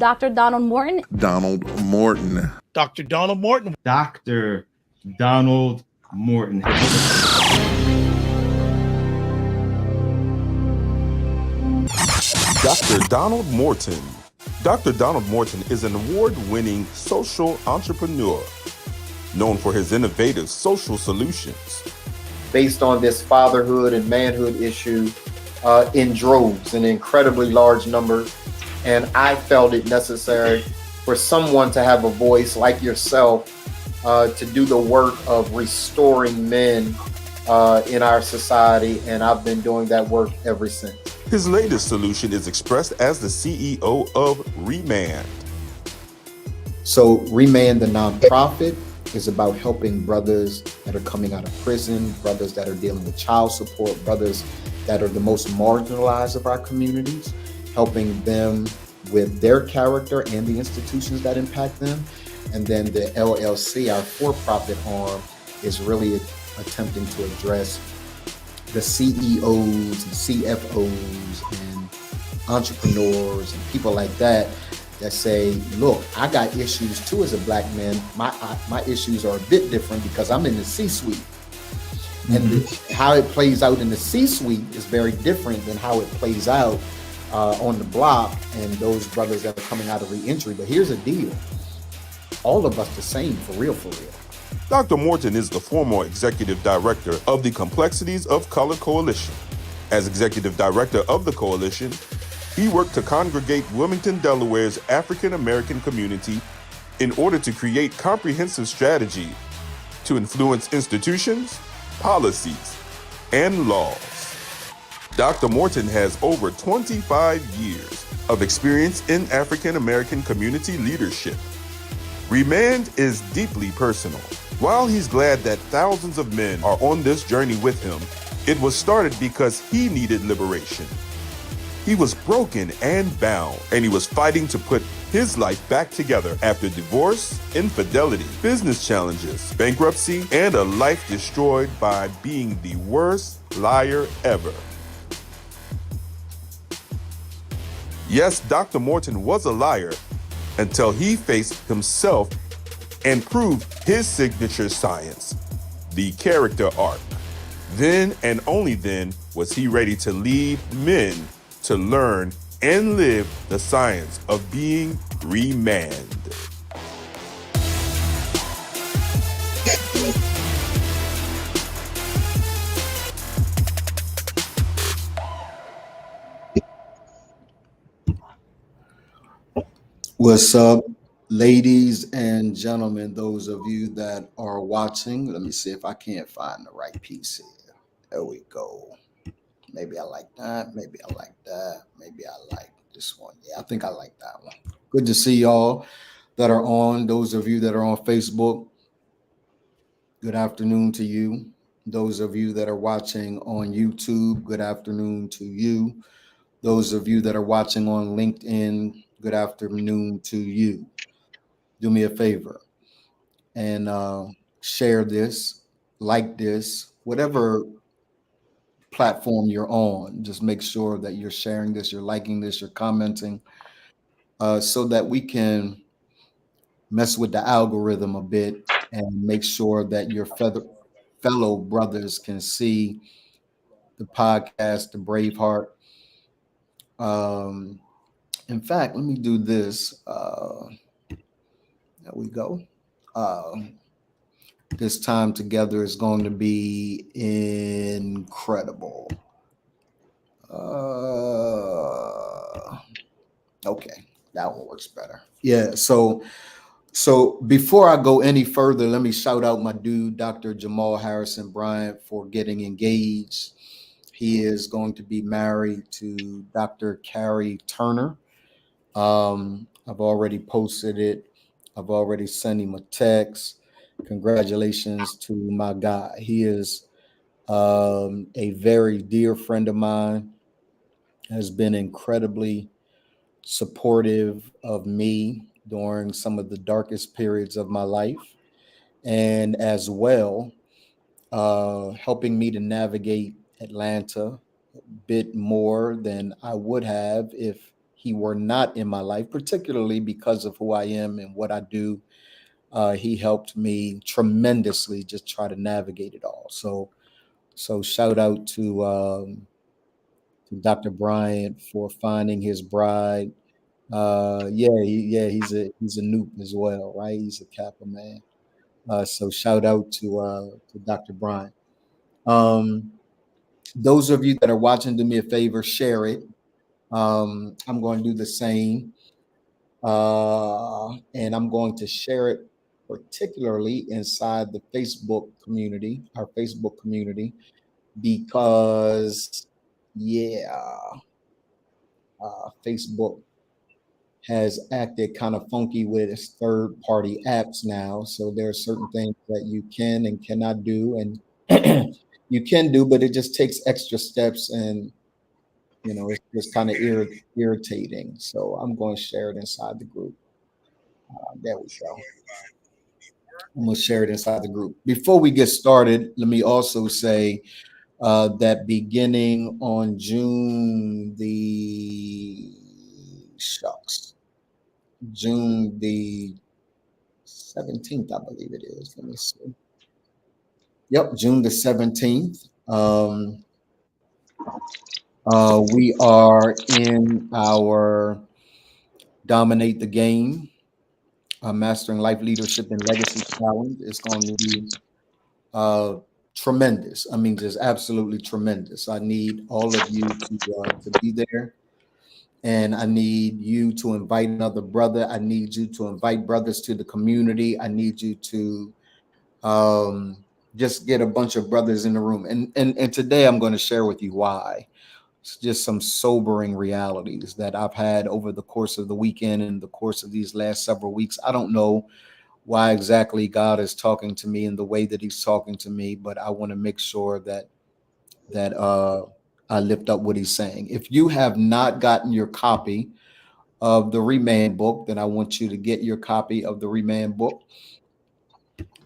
Dr. Donald Morton. Donald Morton. Dr. Donald Morton. Dr. Donald Morton. Dr. Donald Morton. Dr. Donald Morton is an award-winning social entrepreneur known for his innovative social solutions. Based on this fatherhood and manhood issue in droves, in incredibly large numbers. And I felt it necessary for someone to have a voice like yourself to do the work of restoring men in our society. And I've been doing that work ever since. His latest solution is expressed as the CEO of Remand. So Remand, the nonprofit, is about helping brothers that are coming out of prison, brothers that are dealing with child support, brothers that are the most marginalized of our communities, helping them with their character and the institutions that impact them. And then the LLC, our for-profit arm, is really attempting to address the CEOs and CFOs and entrepreneurs and people like that say, look, I got issues too as a black man. My issues are a bit different because I'm in the C-suite. And how it plays out in the C-suite is very different than how it plays out on the block and those brothers that are coming out of re-entry. But here's the deal. All of us the same, for real, for real. Dr. Morton is the former executive director of the Complexities of Color Coalition. As executive director of the coalition, he worked to congregate Wilmington, Delaware's African-American community in order to create comprehensive strategy to influence institutions, policies, and laws. Dr. Morton has over 25 years of experience in African-American community leadership. Remand is deeply personal. While he's glad that thousands of men are on this journey with him, it was started because he needed liberation. He was broken and bound, and he was fighting to put his life back together after divorce, infidelity, business challenges, bankruptcy, and a life destroyed by being the worst liar ever. Yes, Dr. Morton was a liar until he faced himself and proved his signature science, the character arc. Then and only then was he ready to lead men to learn and live the science of being remanded. What's up, ladies and gentlemen, those of you that are watching? Let me see if I can't find the right piece here. There we go. Maybe I like that. Maybe I like that. Maybe I like this one. Yeah, I think I like that one. Good to see y'all that are on. Those of you that are on Facebook, good afternoon to you. Those of you that are watching on YouTube, good afternoon to you. Those of you that are watching on LinkedIn, good afternoon to you. Do me a favor and share this, like this, whatever platform you're on. Just make sure that you're sharing this, you're liking this, you're commenting, so that we can mess with the algorithm a bit and make sure that your fellow brothers can see the podcast, the Braveheart. In fact, let me do this. There we go. This time together is going to be incredible. Okay, that one works better. Yeah, so before I go any further, let me shout out my dude, Dr. Jamal Harrison Bryant, for getting engaged. He is going to be married to Dr. Carrie Turner. I've already posted it. I've already sent him a text. Congratulations to my guy. He is a very dear friend of mine, has been incredibly supportive of me during some of the darkest periods of my life, and as well helping me to navigate Atlanta a bit more than I would have if he were not in my life, particularly because of who I am and what I do. He helped me tremendously just try to navigate it all. So shout out to Dr. Bryant for finding his bride. He's a Newt as well, right? He's a Kappa man. So shout out to Dr. Bryant. Um, those of you that are watching, do me a favor, share it. I'm going to do the same, and I'm going to share it particularly inside the Facebook community, our Facebook community, because yeah, Facebook has acted kind of funky with its third party apps now. So there are certain things that you can and cannot do, and you can do, but it just takes extra steps, and it's just kind of irritating. So I'm going to share it inside the group. There we go. I'm going to share it inside the group. Before we get started, let me also say that beginning on June the June the 17th, I believe it is. Let me see. Yep, June the 17th. We are in our Dominate the Game, Mastering Life Leadership and Legacy Challenge. It's going to be tremendous. I mean, just absolutely tremendous. I need all of you to be there. And I need you to invite another brother. I need you to invite brothers to the community. I need you to just get a bunch of brothers in the room. And today I'm going to share with you why. It's just some sobering realities that I've had over the course of the weekend and the course of these last several weeks. I don't know why exactly God is talking to me in the way that he's talking to me, but I want to make sure that I lift up what he's saying. If you have not gotten your copy of the Remand book, then I want you to get your copy of the Remand book.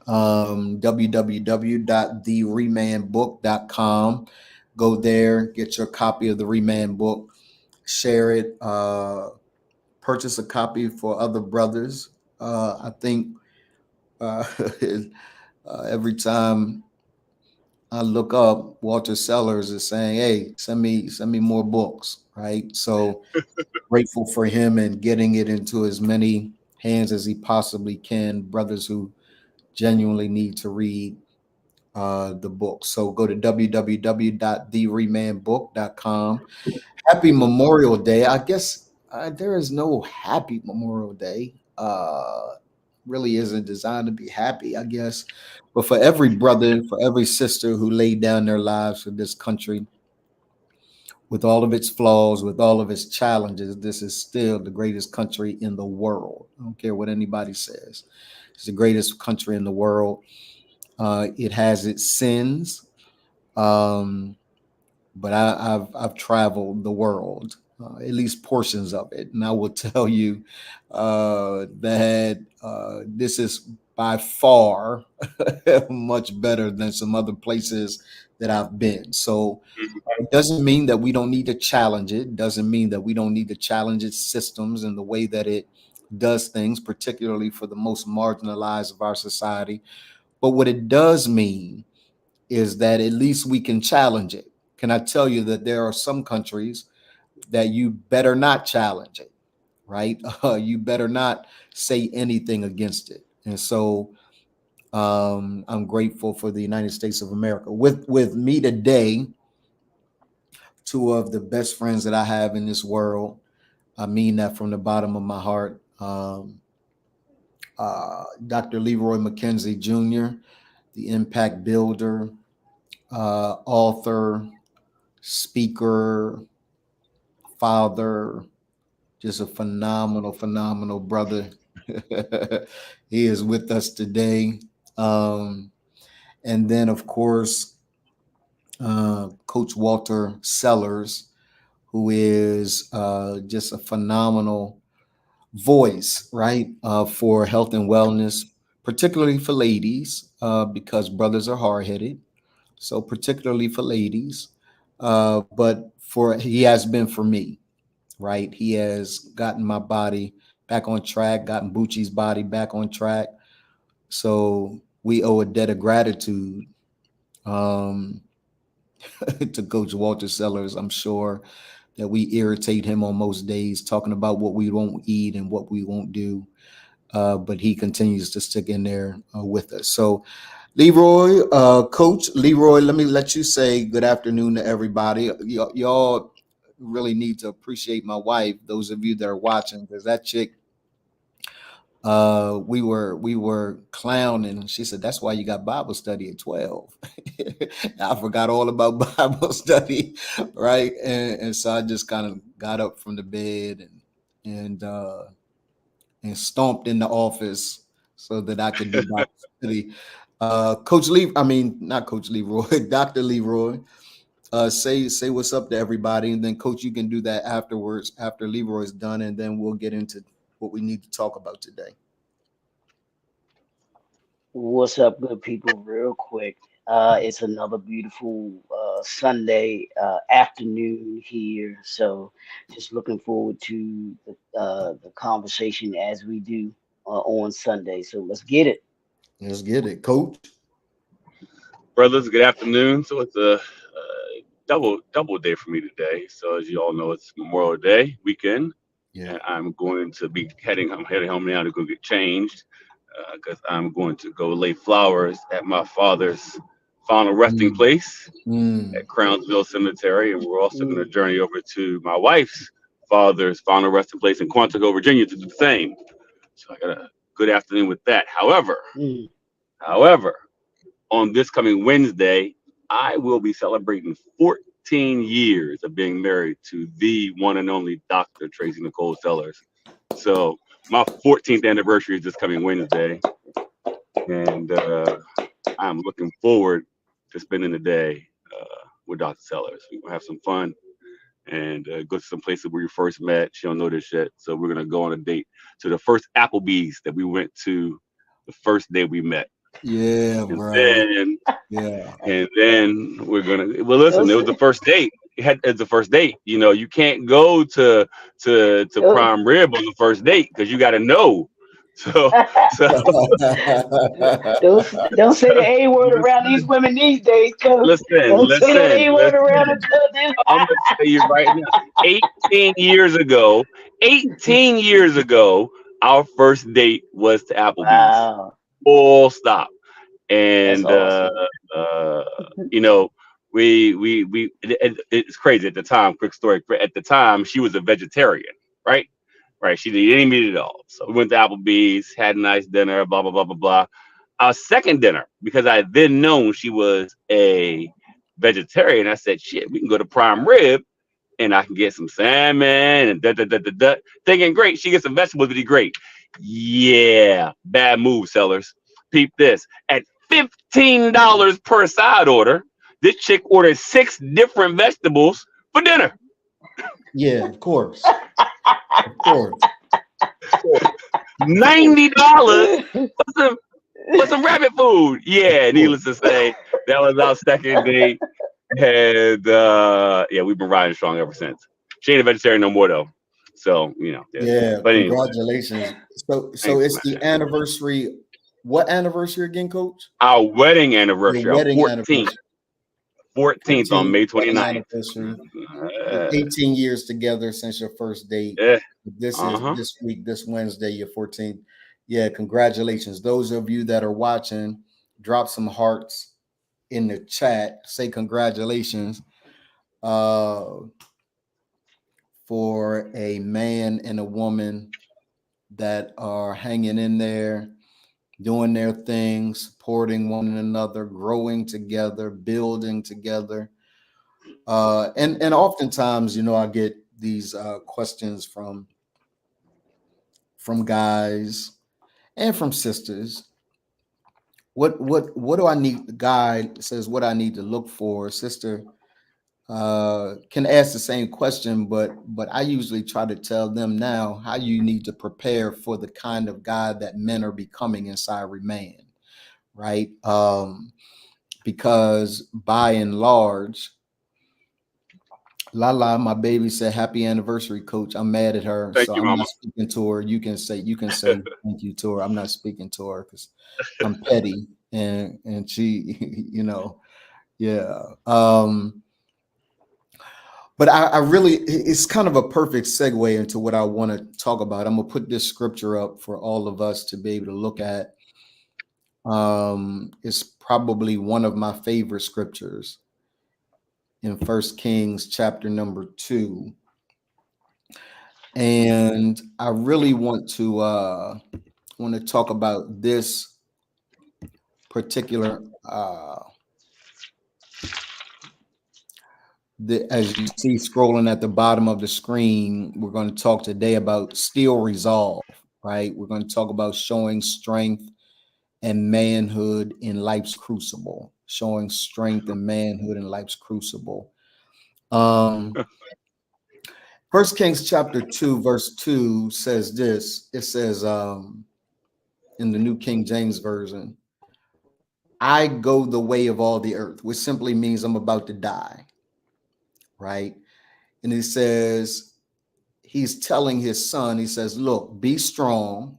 www.theremandbook.com. Go there, get your copy of the Remand book, share it, purchase a copy for other brothers. I think every time I look up, Walter Sellers is saying, "Hey, send me more books." Right. So grateful for him and getting it into as many hands as he possibly can. Brothers who genuinely need to read the book. So go to www.theremandbook.com. Happy Memorial Day. I guess there is no happy Memorial Day. Really isn't designed to be happy, I guess. But for every brother, for every sister who laid down their lives for this country, with all of its flaws, with all of its challenges, this is still the greatest country in the world. I don't care what anybody says. It's the greatest country in the world. It has its sins, but I've traveled the world, at least portions of it, and I will tell you that this is by far much better than some other places that I've been. So it doesn't mean that we don't need to challenge it. Doesn't mean that we don't need to challenge its systems and the way that it does things, particularly for the most marginalized of our society. But what it does mean is that at least we can challenge it. Can I tell you that there are some countries that you better not challenge it, right? You better not say anything against it. And so I'm grateful for the United States of America. With me today, two of the best friends that I have in this world. I mean that from the bottom of my heart. Dr. Leroy McKenzie Jr., the impact builder, author, speaker, father, just a phenomenal brother. He is with us today. And then, of course, Coach Walter Sellers, who is just a phenomenal voice, right, for health and wellness, particularly for ladies, because brothers are hard-headed. So particularly for ladies, but he has been for me. right? He has gotten my body back on track, gotten Bucci's body back on track. So we owe a debt of gratitude um, to Coach Walter Sellers. I'm sure that we irritate him on most days, talking about what we won't eat and what we won't do. But he continues to stick in there with us. So, Leroy, Coach Leroy, let you say good afternoon to everybody. Y'all really need to appreciate my wife. Those of you that are watching, because that chick, we were clowning. She said, "That's why you got Bible study at 12." I forgot all about Bible study, right? And so I just kind of got up from the bed and and stomped in the office so that I could do Bible study. Coach Lee, I mean not Coach Leroy, Dr. Leroy. Say what's up to everybody, and then Coach, you can do that afterwards after Leroy's done, and then we'll get into what we need to talk about today. What's up, good people? Real quick. It's another beautiful Sunday afternoon here. So just looking forward to the conversation as we do on Sunday. So let's get it. Let's get it, Coach. Brothers, good afternoon. So it's a double day for me today. So as you all know, it's Memorial Day weekend, Yeah. and I'm going to be heading home now to go get changed because I'm going to go lay flowers at my father's final resting Mm, place mm. at Crownsville Cemetery, and we're also going to journey over to my wife's father's final resting place in Quantico, Virginia, to do the same. So I got a good afternoon with that. Mm. However, on this coming Wednesday, I will be celebrating 14 years of being married to the one and only Dr. Tracy Nicole Sellers. So my 14th anniversary is this coming Wednesday, and I'm looking forward to spending the day with Dr. Sellers. We're gonna have some fun and go to some places where we first met. She don't know this yet, so we're gonna go on a date to the first Applebee's that we went to the first day we met, Yeah, and bro. then Yeah. we're gonna. Well, listen, it Those, was the first date. It's the first date. You know, you can't go to those, prime rib on the first date because you got to know. So so don't say the A word around these listen, women these days, cuz. listen, Don't say that listen, A word around the listen. I'm gonna tell you right now. 18 years ago, 18 years ago, our first date was to Applebee's. Wow, Full stop. that's And awesome. uh, you know, it's crazy at the time. Quick story. At the time, she was a vegetarian, right? Right. She didn't eat meat at all. So we went to Applebee's, had a nice dinner, blah blah blah blah blah. Our second dinner, because I had then known she was a vegetarian, I said, "Shit, we can go to Prime Rib and I can get some salmon and da da da da da." Thinking, great, she gets some vegetables, would be great. Yeah, bad move, Sellers. Peep this. At $15 per side order, this chick ordered 6 different vegetables for dinner. Yeah, of course. Of course. $90 for some rabbit food. Yeah, needless to say, that was our second date. And yeah, we've been riding strong ever since. She ain't a vegetarian no more though. So, there's that. Yeah, But anyway, congratulations. So thanks, it's the man. anniversary. What anniversary again, Coach? Our wedding Your anniversary, our wedding 14th, anniversary. 14th on 14th May wedding 29th. anniversary. Uh, 18 years together since your first date. yeah, This is uh-huh. this week, this Wednesday, your 14th. Yeah, congratulations. Those of you that are watching, drop some hearts in the chat. Say congratulations uh, for a man and a woman that are hanging in there, doing their thing, supporting one another, growing together, building together. And oftentimes, I get these questions from guys and from sisters. What do I need? The guy says what I need to look for. Sister can ask the same question, but I usually try to tell them now how you need to prepare for the kind of guy that men are becoming inside Remain, right? Because by and large, Lala, my baby said happy anniversary, coach. I'm mad at her, Thank so you, I'm Mama. not speaking to her. You can say thank you to her. I'm not speaking to her because I'm petty and she, yeah. But I really, it's kind of a perfect segue into what I want to talk about. I'm gonna put this scripture up for all of us to be able to look at. It's probably one of my favorite scriptures in First Kings chapter number 2. And I really want to talk about this particular as you see scrolling at the bottom of the screen. We're going to talk today about steel resolve, right? We're going to talk about showing strength and manhood in life's crucible, showing strength and manhood in life's crucible. First Kings chapter 2 verse 2 says this. It says in the New King James Version, I go the way of all the earth, which simply means I'm about to die, right? And he says, he's telling his son, he says, look, be strong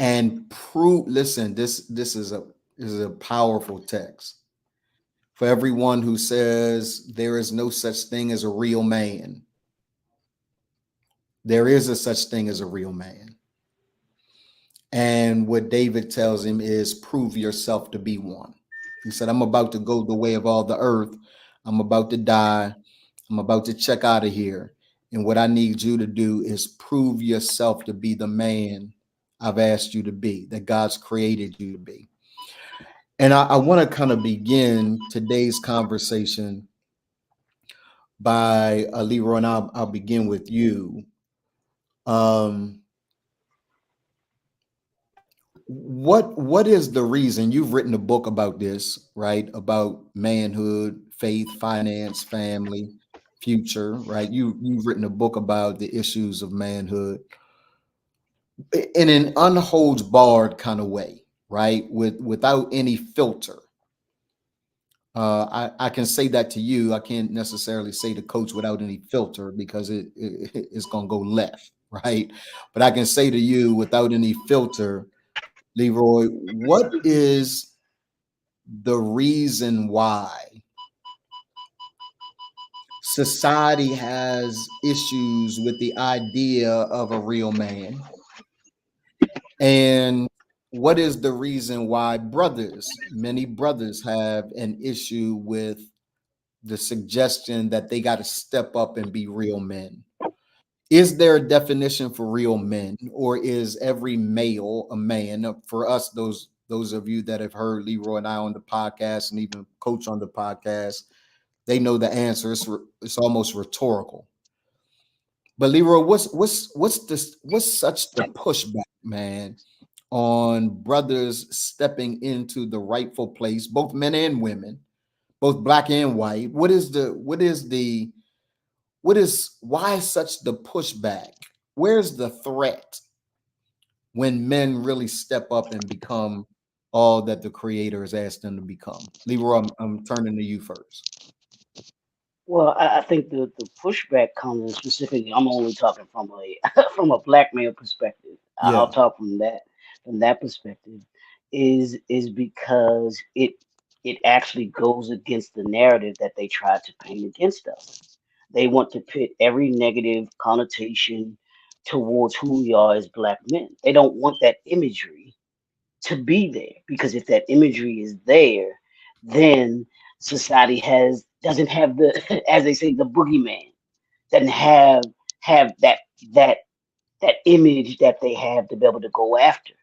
and prove. Listen, this is a powerful text. For everyone who says there is no such thing as a real man, there is a such thing as a real man. And what David tells him is prove yourself to be one. He said, I'm about to go the way of all the earth. I'm about to die. I'm about to check out of here. And what I need you to do is prove yourself to be the man I've asked you to be, that God's created you to be. And I want to kind of begin today's conversation by Leroy, and I'll begin with you. What is the reason you've written a book about this, right? About manhood, faith, finance, family, future, right? You've written a book about the issues of manhood in an unholds barred kind of way, right? Without any filter. I can say that to you. I can't necessarily say to coach without any filter because it's gonna go left, right? But I can say to you without any filter, Leroy, what is the reason why society has issues with the idea of a real man? And what is the reason why many brothers have an issue with the suggestion that they got to step up and be real men? Is there a definition for real men, or is every male a man? For us, those of you that have heard Leroy and I on the podcast, and even Coach on the podcast, they know the answer. It's almost rhetorical. But Leroy, what's such the pushback, man, on brothers stepping into the rightful place, both men and women, both black and white? Why such the pushback? Where's the threat when men really step up and become all that the creator has asked them to become? Leroy, I'm turning to you first. Well, I think the pushback comes in specifically. I'm only talking from a from a black male perspective. I'll Yeah. talk from that perspective. Is because it actually goes against the narrative that they try to paint against us. They want to put every negative connotation towards who we are as black men. They don't want that imagery to be there because if that imagery is there, then society has doesn't have the as they say the boogeyman doesn't have that that image that they have to be able to go after.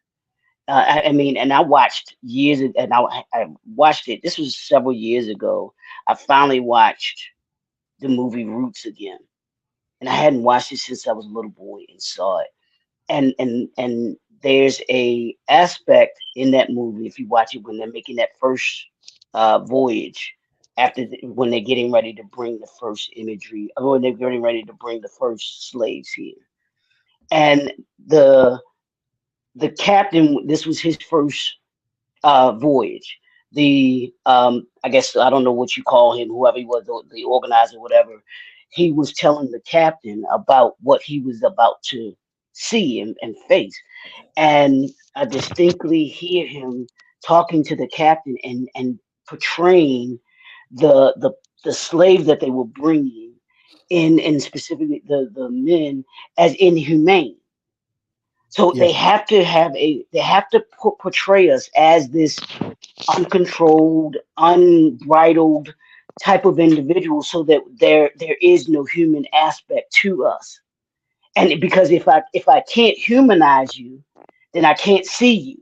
I mean, and I watched and I watched it. This was several years ago. I finally watched the movie Roots again, and I hadn't watched it since I was a little boy and saw it. And there's a aspect in that movie if you watch it when they're making that first voyage when they're getting ready to bring the first imagery or when they're getting ready to bring the first slaves here and the the captain, this was his first voyage. I guess I don't know what you call him, whoever he was, the organizer, whatever. He was telling the captain about what he was about to see and face, and I distinctly hear him talking to the captain and portraying the the the slaves that they were bringing in, and specifically the men, as inhumane. So Yeah, they have to portray us as this uncontrolled, unbridled type of individual, so that there is no human aspect to us. And because if I can't humanize you, then I can't see you.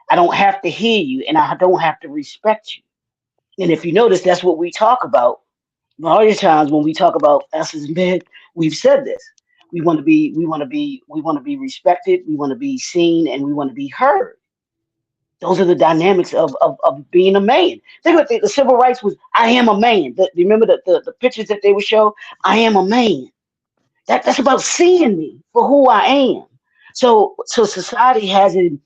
I don't have to hear you, and I don't have to respect you. And if you notice, that's what we talk about. A lot of times when we talk about us as men, we've said this. We want to be respected, we want to be seen, and we want to be heard. Those are the dynamics of being a man. Think about the civil rights was I am a man. Remember the pictures that they would show? I am a man. That's about seeing me for who I am. So society has an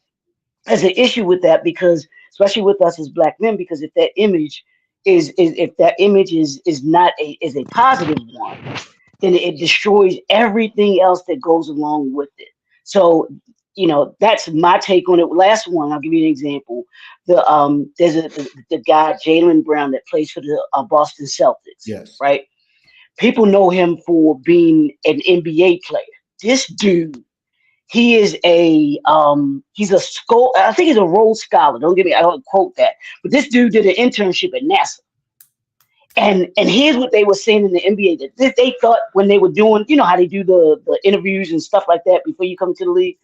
issue with that, because especially with us as black men, because if that image is if that image is not a positive one, then it destroys everything else that goes along with it. So, that's my take on it. Last one, I'll give you an example. There's the guy Jalen Brown that plays for the Boston Celtics, yes. right? People know him for being an NBA player. This dude, he's a school. I think he's a Rhodes Scholar. Don't get me. I don't quote that, but this dude did an internship at NASA. And here's what they were saying in the NBA, that they thought when they were doing, how they do the interviews and stuff like that before you come to the league.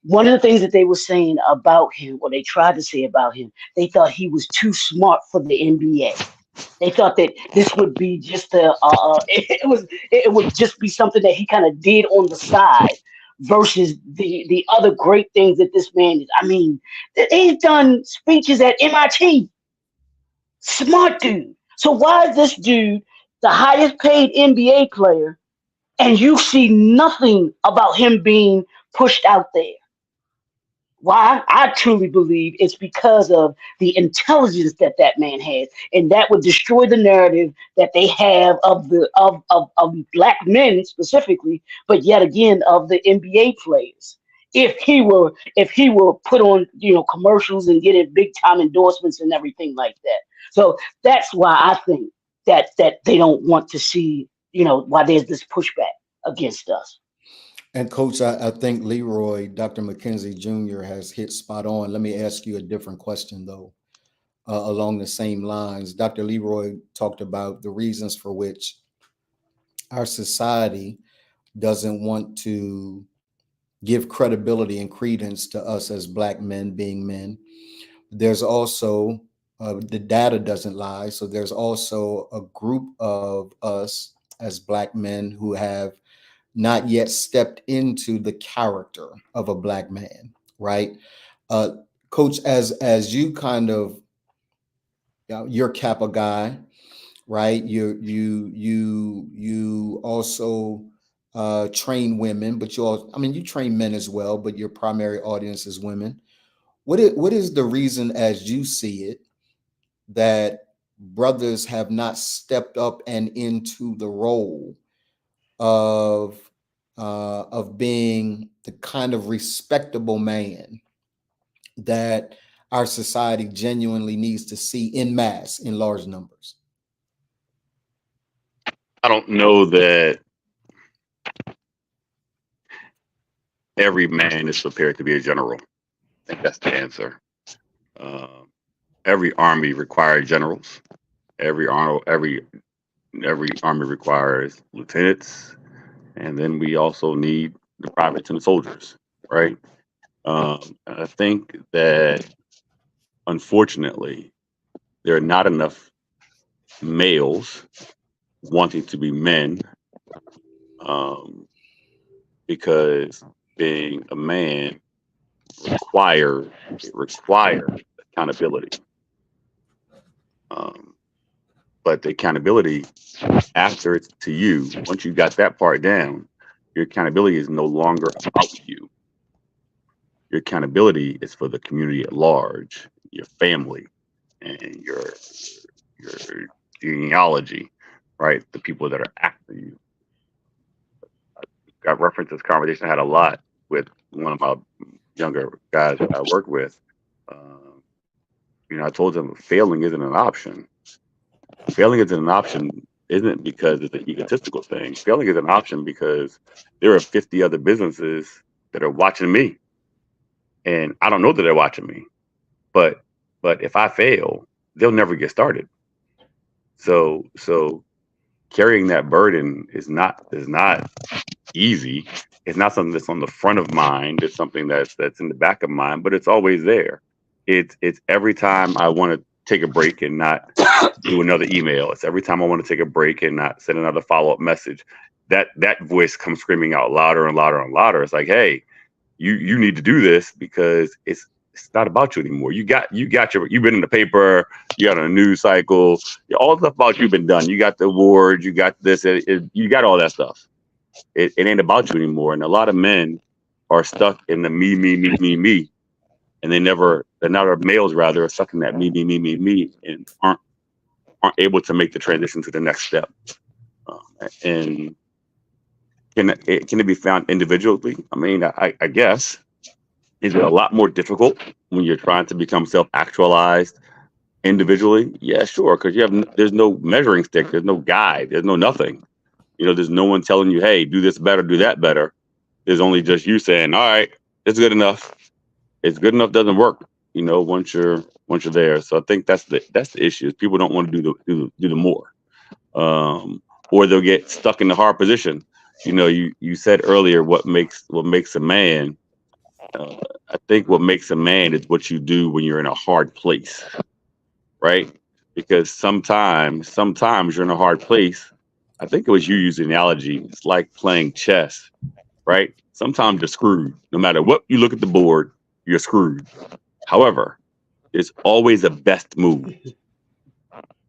One of the things that they were saying about him, or they tried to say about him, they thought he was too smart for the NBA. They thought that this would be just it would just be something that he kind of did on the side, versus the other great things that this man is. I mean, he's done speeches at MIT. Smart dude. So why is this dude the highest paid NBA player, and you see nothing about him being pushed out there? Why? I truly believe it's because of the intelligence that that man has, and that would destroy the narrative that they have of of black men specifically, but yet again of the NBA players. If he were put on commercials and getting big time endorsements and everything like that. So that's why I think that they don't want to see, why there's this pushback against us. And coach, I think Leroy, Dr. McKenzie Jr. has hit spot on. Let me ask you a different question though, along the same lines. Dr. Leroy talked about the reasons for which our society doesn't want to give credibility and credence to us as black men being men. There's also the data doesn't lie. So there's also a group of us as black men who have not yet stepped into the character of a black man, right? Uh, Coach, as you kind of you're Kappa guy, right? You also train women, but you also, I mean, you train men as well, but your primary audience is women. What is the reason, as you see it, that brothers have not stepped up and into the role of being the kind of respectable man that our society genuinely needs to see in mass, in large numbers? I don't know that every man is prepared to be a general. I think that's the answer. Um, every army requires generals. Every army requires lieutenants, and then we also need the privates and the soldiers, right? I think that unfortunately there are not enough males wanting to be men, um, because being a man requires accountability. Um, but the accountability after it's to you, once you got that part down, your accountability is no longer about you. Your accountability is for the community at large, your family, and your genealogy, right? The people that are after you. I referenced this conversation I had a lot with one of my younger guys that I work with. Um, I told them failing isn't an option. Failing isn't an option isn't because it's an egotistical thing. Failing is an option because there are 50 other businesses that are watching me, and I don't know that they're watching me. But if I fail, they'll never get started. So carrying that burden is not easy. It's not something that's on the front of mind. It's something that's in the back of mind, but it's always there. It's every time I want to take a break and not do another email. It's every time I want to take a break and not send another follow up message. That voice comes screaming out louder and louder and louder. It's like, hey, you need to do this because it's not about you anymore. You've been in the paper, you got on a news cycle, all the stuff about you've been done. You got the awards, you got this, you got all that stuff. It ain't about you anymore. And a lot of men are stuck in the me, and they're not males rather are stuck in that me, and aren't able to make the transition to the next step. And can it be found individually? I mean, I guess. Is it a lot more difficult when you're trying to become self-actualized individually? Yeah, sure, because there's no measuring stick, there's no guide, there's no nothing. There's no one telling you, hey, do this better, do that better. There's only just you saying, all right, it's good enough. It's good enough doesn't work. Once you're there. So I think that's the issue. People don't want to do the more, or they'll get stuck in the hard position. You said earlier what makes a man. I think what makes a man is what you do when you're in a hard place, right? Because sometimes you're in a hard place. I think it was you used the analogy. It's like playing chess, right? Sometimes you're screwed. No matter what you look at the board, you're screwed. However, there's always a best move,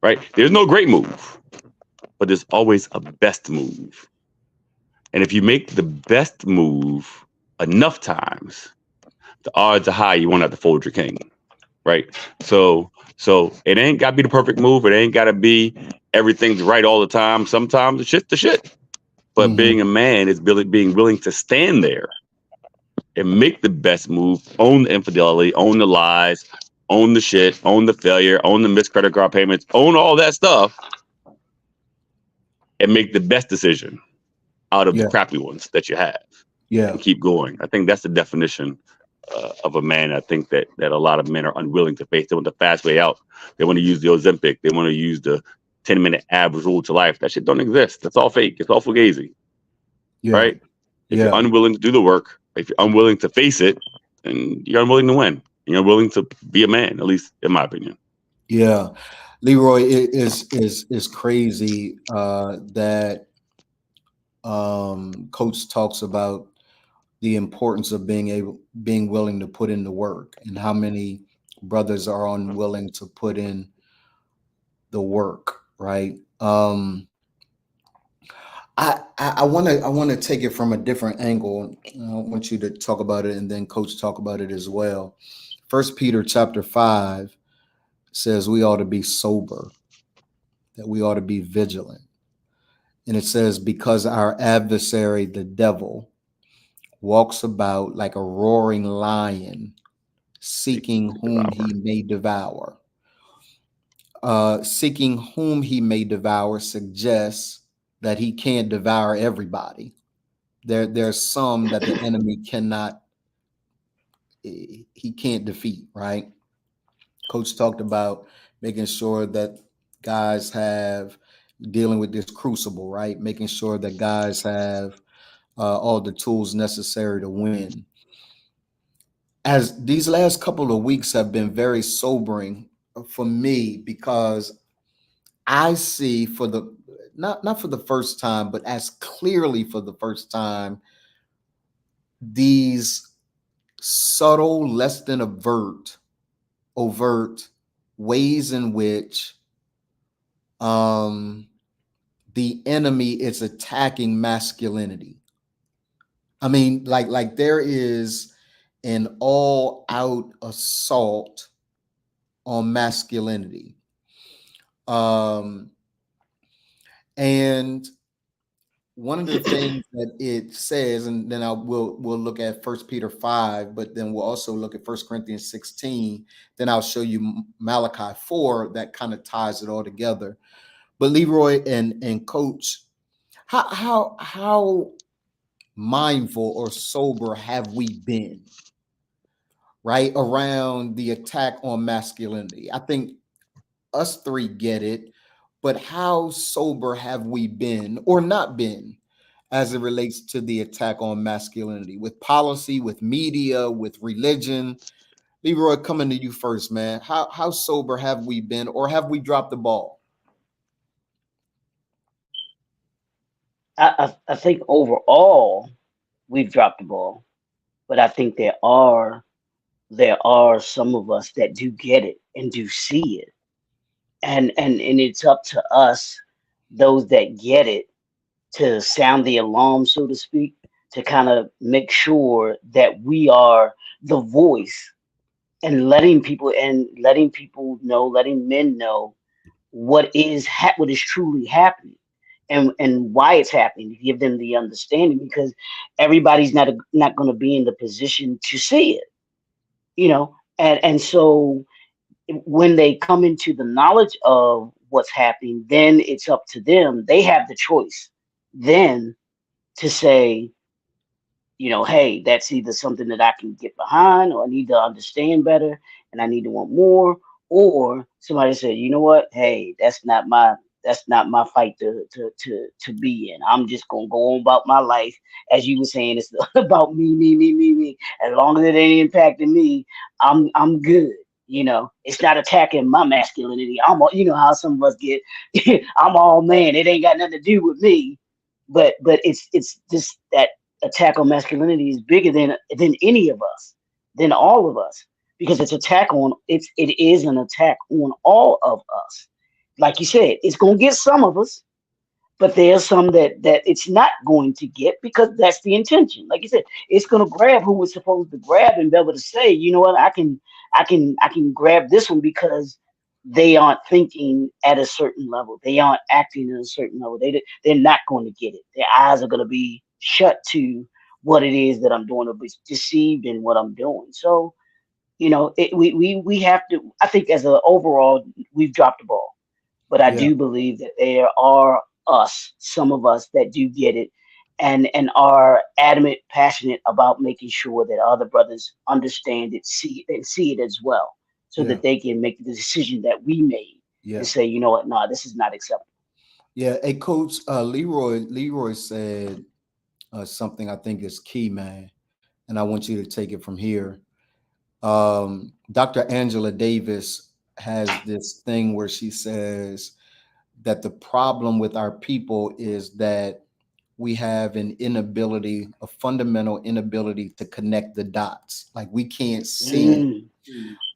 right? There's no great move, but there's always a best move. And if you make the best move enough times, the odds are high you won't have to fold your king, right? So it ain't got to be the perfect move. It ain't got to be everything's right all the time. Sometimes it's shit the shit. But being a man is being willing to stand there and make the best move, own the infidelity, own the lies, own the shit, own the failure, own the missed credit card payments, own all that stuff, and make the best decision out of the crappy ones that you have. And keep going. I think that's the definition of a man. I think that a lot of men are unwilling to face. They want the fast way out. They want to use the Ozempic. They want to use the 10-minute abs rule to life. That shit don't exist. That's all fake. It's all fugazi. Right? If you're unwilling to do the work, if you're unwilling to face it, then you're unwilling to win. You're unwilling to be a man, at least in my opinion. Yeah. Leroy, it is crazy that Coach talks about the importance of being willing to put in the work, and how many brothers are unwilling to put in the work, right? I want to take it from a different angle. I want you to talk about it, and then Coach talk about it as well. 1 Peter chapter 5 says we ought to be sober, that we ought to be vigilant. And it says, because our adversary, the devil, walks about like a roaring lion, seeking whom he may devour. Seeking whom he may devour suggests that he can't devour everybody. There's some that the enemy can't defeat, right? Coach talked about making sure that guys have dealing with this crucible, right? Making sure that guys have all the tools necessary to win. As these last couple of weeks have been very sobering for me, because I see for the not for the first time, but as clearly for the first time, these subtle, less than overt ways in which the enemy is attacking masculinity. I mean, like there is an all-out assault on masculinity. Um, and one of the things that it says, and then we'll look at 1 Peter 5, but then we'll also look at 1 Corinthians 16. Then I'll show you Malachi 4 that kind of ties it all together. But Leroy and Coach, how mindful or sober have we been, right, around the attack on masculinity? I think us three get it, but how sober have we been or not been as it relates to the attack on masculinity, with policy, with media, with religion? Leroy, coming to you first, man. How sober have we been, or have we dropped the ball? I think overall we've dropped the ball, but I think there are some of us that do get it and do see it, and it's up to us, those that get it, to sound the alarm, so to speak, to kind of make sure that we are the voice, and letting people know, letting men know what is truly happening, and why it's happening, to give them the understanding, because everybody's not going to be in the position to see it, and so when they come into the knowledge of what's happening, then it's up to them. They have the choice then to say, hey, that's either something that I can get behind, or I need to understand better, and I need to want more, or somebody said, you know what, hey, that's not my fight to be in. I'm just gonna go on about my life, as you were saying, it's about me, me, me, me, me. As long as it ain't impacting me, I'm good. It's not attacking my masculinity. How some of us get, I'm all man. It ain't got nothing to do with me. But it's this that attack on masculinity is bigger than any of us, than all of us, because it is an attack on all of us. Like you said, it's gonna get some of us, but there's some that it's not going to get, because that's the intention. Like you said, it's going to grab who was supposed to grab, and be able to say, you know what, I can grab this one, because they aren't thinking at a certain level, they aren't acting at a certain level, they're not going to get it. Their eyes are going to be shut to what it is that I'm doing, or be deceived in what I'm doing. So we have to. I think as an overall, we've dropped the ball, but I Yeah, do believe that there are some of us that do get it, and are adamant, passionate about making sure that other brothers understand it, see it as well, so yeah, that they can make the decision that we made, and yeah, say, you know what, no, this is not acceptable. yeah. Hey, Coach, Leroy said something I think is key, man, and I want you to take it from here. Dr. Angela Davis has this thing where she says that the problem with our people is that we have a fundamental inability to connect the dots. Like, we can't see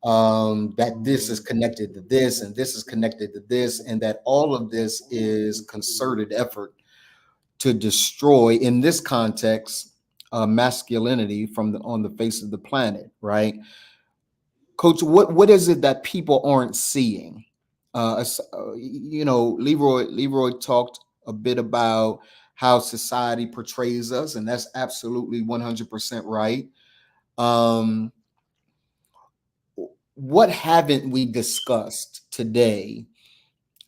Mm, that this is connected to this, and this is connected to this, and that all of this is concerted effort to destroy, in this context, masculinity on the face of the planet, right? Coach, what is it that people aren't seeing? Leroy talked a bit about how society portrays us, and that's absolutely 100% right. Um, what haven't we discussed today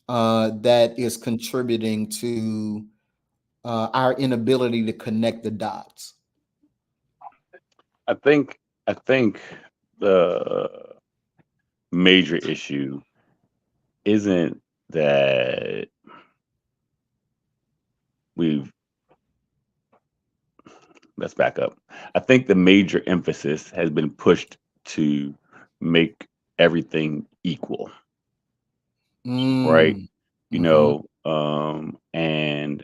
that is contributing to our inability to connect the dots? I think the major issue isn't that we've let's back up. I think the major emphasis has been pushed to make everything equal, right? Mm, You hmm. know, and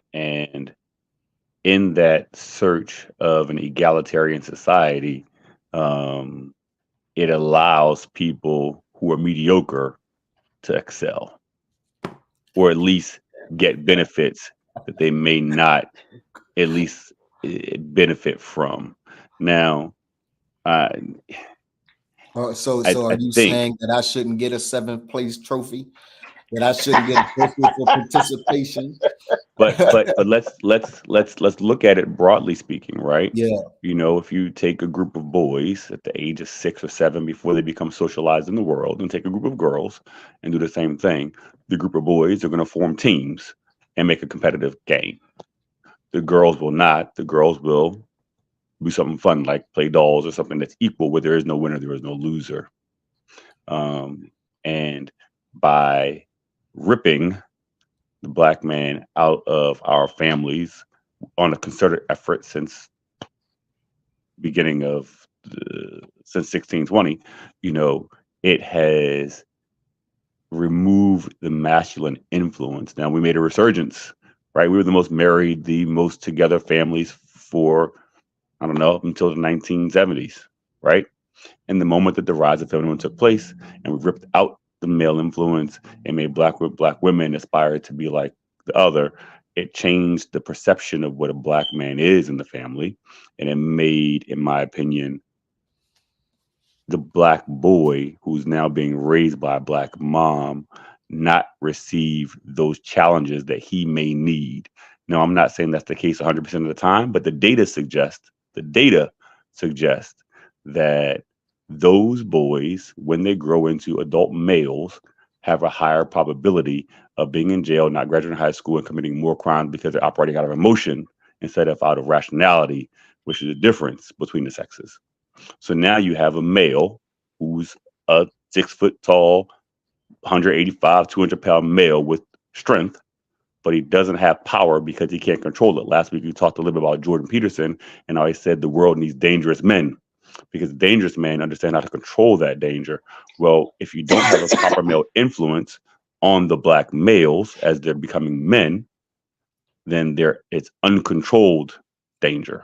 in that search of an egalitarian society, um, it allows people who are mediocre to excel, or at least get benefits that they may not at least benefit from. Now, uh, So are I you think. saying that I shouldn't get a seventh place trophy? That I shouldn't get a trophy for participation? But let's look at it broadly speaking, right? Yeah. You know, if you take a group of boys at the age of 6 or 7 before they become socialized in the world, and take a group of girls and do the same thing, the group of boys are going to form teams and make a competitive game. The girls will not. The girls will do something fun like play dolls or something that's equal, where there is no winner, there is no loser. And by ripping the black man out of our families on a concerted effort since beginning of since 1620, you know, it has removed the masculine influence. Now we made a resurgence, right? We were the most married, the most together families for, I don't know, up until the 1970s, right? And the moment that the rise of feminism took place and we ripped out the male influence and made black women aspire to be like the other, it changed the perception of what a black man is in the family. And it made, in my opinion, the black boy who's now being raised by a black mom not receive those challenges that he may need. Now, I'm not saying that's the case 100% of the time, but the data suggests that those boys, when they grow into adult males, have a higher probability of being in jail, not graduating high school, and committing more crimes because they're operating out of emotion instead of out of rationality, which is the difference between the sexes. So now you have a male who's a 6 foot tall, 185, 200-pound male with strength, but he doesn't have power because he can't control it. Last week we talked a little bit about Jordan Peterson, and I said the world needs dangerous men because dangerous men understand how to control that danger. Well, if you don't have a proper male influence on the black males as they're becoming men, then it's uncontrolled danger,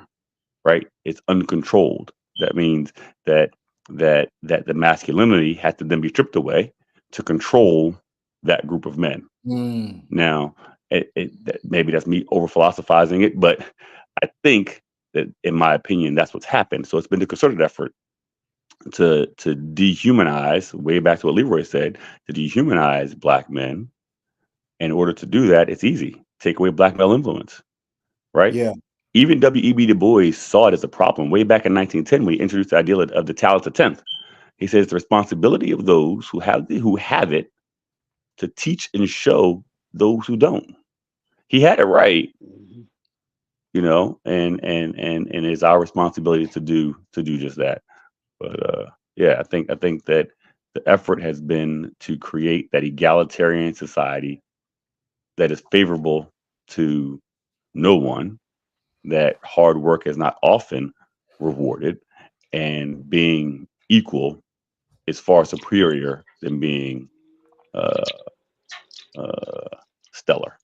right? It's uncontrolled. That means that the masculinity has to then be stripped away to control that group of men. Mm. Now, maybe that's me over philosophizing it, but I think that, in my opinion, that's what's happened. So it's been a concerted effort to dehumanize, way back to what Leroy said, to dehumanize black men. In order to do that, it's easy. Take away black male influence, right? Yeah. Even W.E.B. Du Bois saw it as a problem way back in 1910 when he introduced the idea of the talented tenth. He says the responsibility of those who have it to teach and show those who don't. He had it right, Mhm. you know, and it's our responsibility to do just that. But yeah, I think that the effort has been to create that egalitarian society that is favorable to no one, that hard work is not often rewarded, and being equal is far superior than being uh, stellar.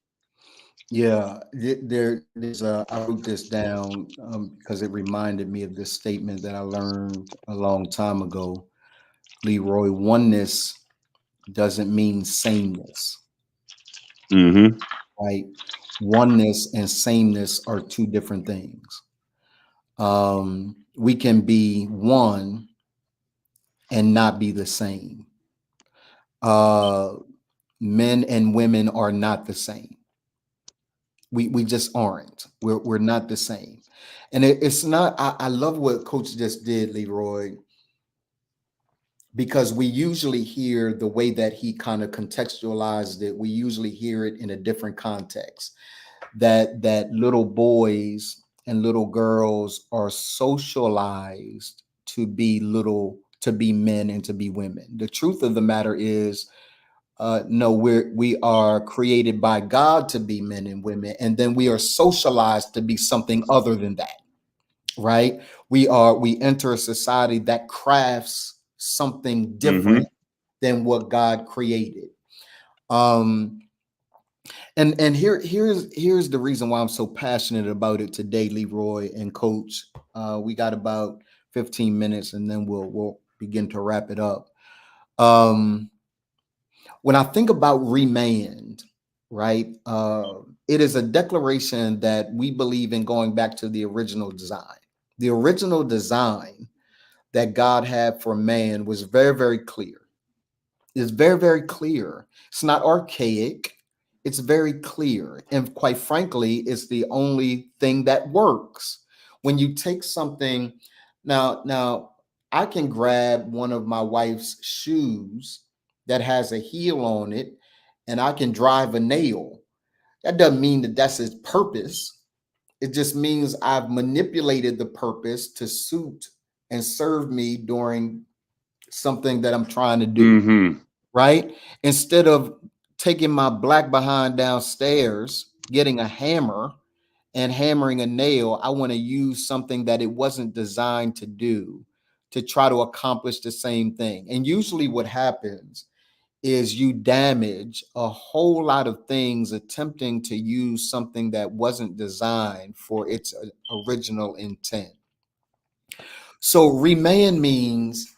Yeah. There's I wrote this down because it reminded me of this statement that I learned a long time ago. Leroy, oneness doesn't mean sameness, Hmm. right? Oneness and sameness are two different things. We can be one and not be the same. Uh, Men and women are not the same. We just aren't. We're not the same. And it's not, I love what Coach just did, Leroy, because we usually hear the way that he kind of contextualized it, we usually hear it in a different context. That little boys and little girls are socialized to be men and to be women. The truth of the matter is, no, we are created by God to be men and women, and then we are socialized to be something other than that, right? We enter a society that crafts something Hmm. different than what God created. Um, and here's the reason why I'm so passionate about it today, Leroy and Coach. We got about 15 minutes, and then we'll begin to wrap it up. Um, when I think about remand, right, it is a declaration that we believe in going back to the original design. The original design that God had for man was very, very clear. It's very, very clear. It's not archaic. It's very clear. And quite frankly, it's the only thing that works. When you take something, now I can grab one of my wife's shoes that has a heel on it, and I can drive a nail. That doesn't mean that that's its purpose. It just means I've manipulated the purpose to suit and serve me during something that I'm trying to do, Mm-hmm. right? Instead of taking my black behind downstairs, getting a hammer and hammering a nail, I want to use something that it wasn't designed to do to try to accomplish the same thing. And usually what happens is you damage a whole lot of things attempting to use something that wasn't designed for its original intent. So remand means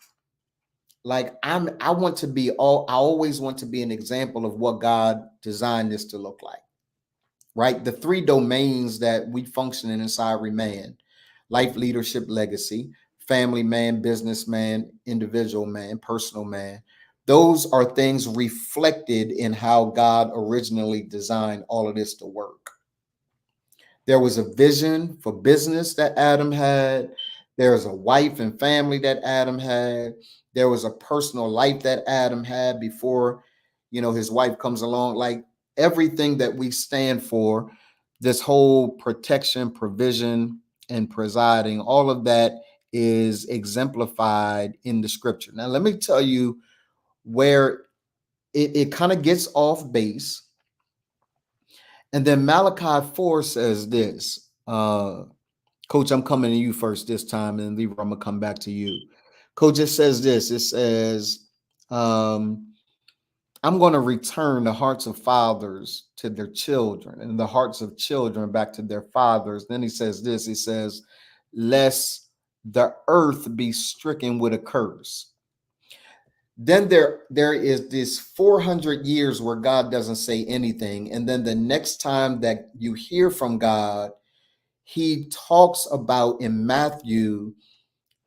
like I want to be all I always want to be an example of what God designed this to look like, right? The three domains that we function in inside remand: life, leadership, legacy, family man, businessman, individual man, personal man. Those are things reflected in how God originally designed all of this to work. There was a vision for business that Adam had. There was a wife and family that Adam had. There was a personal life that Adam had before, his wife comes along. Like everything that we stand for, this whole protection, provision, and presiding, all of that is exemplified in the scripture. Now, let me tell you where it kind of gets off base. And then Malachi 4 says this. Coach, I'm coming to you first this time, and Leroy, I'm gonna come back to you. Coach, it says this. It says, I'm going to return the hearts of fathers to their children and the hearts of children back to their fathers. Then he says this. He says, lest the earth be stricken with a curse. Then there is this 400 years where God doesn't say anything. And then the next time that you hear from God, he talks about in Matthew,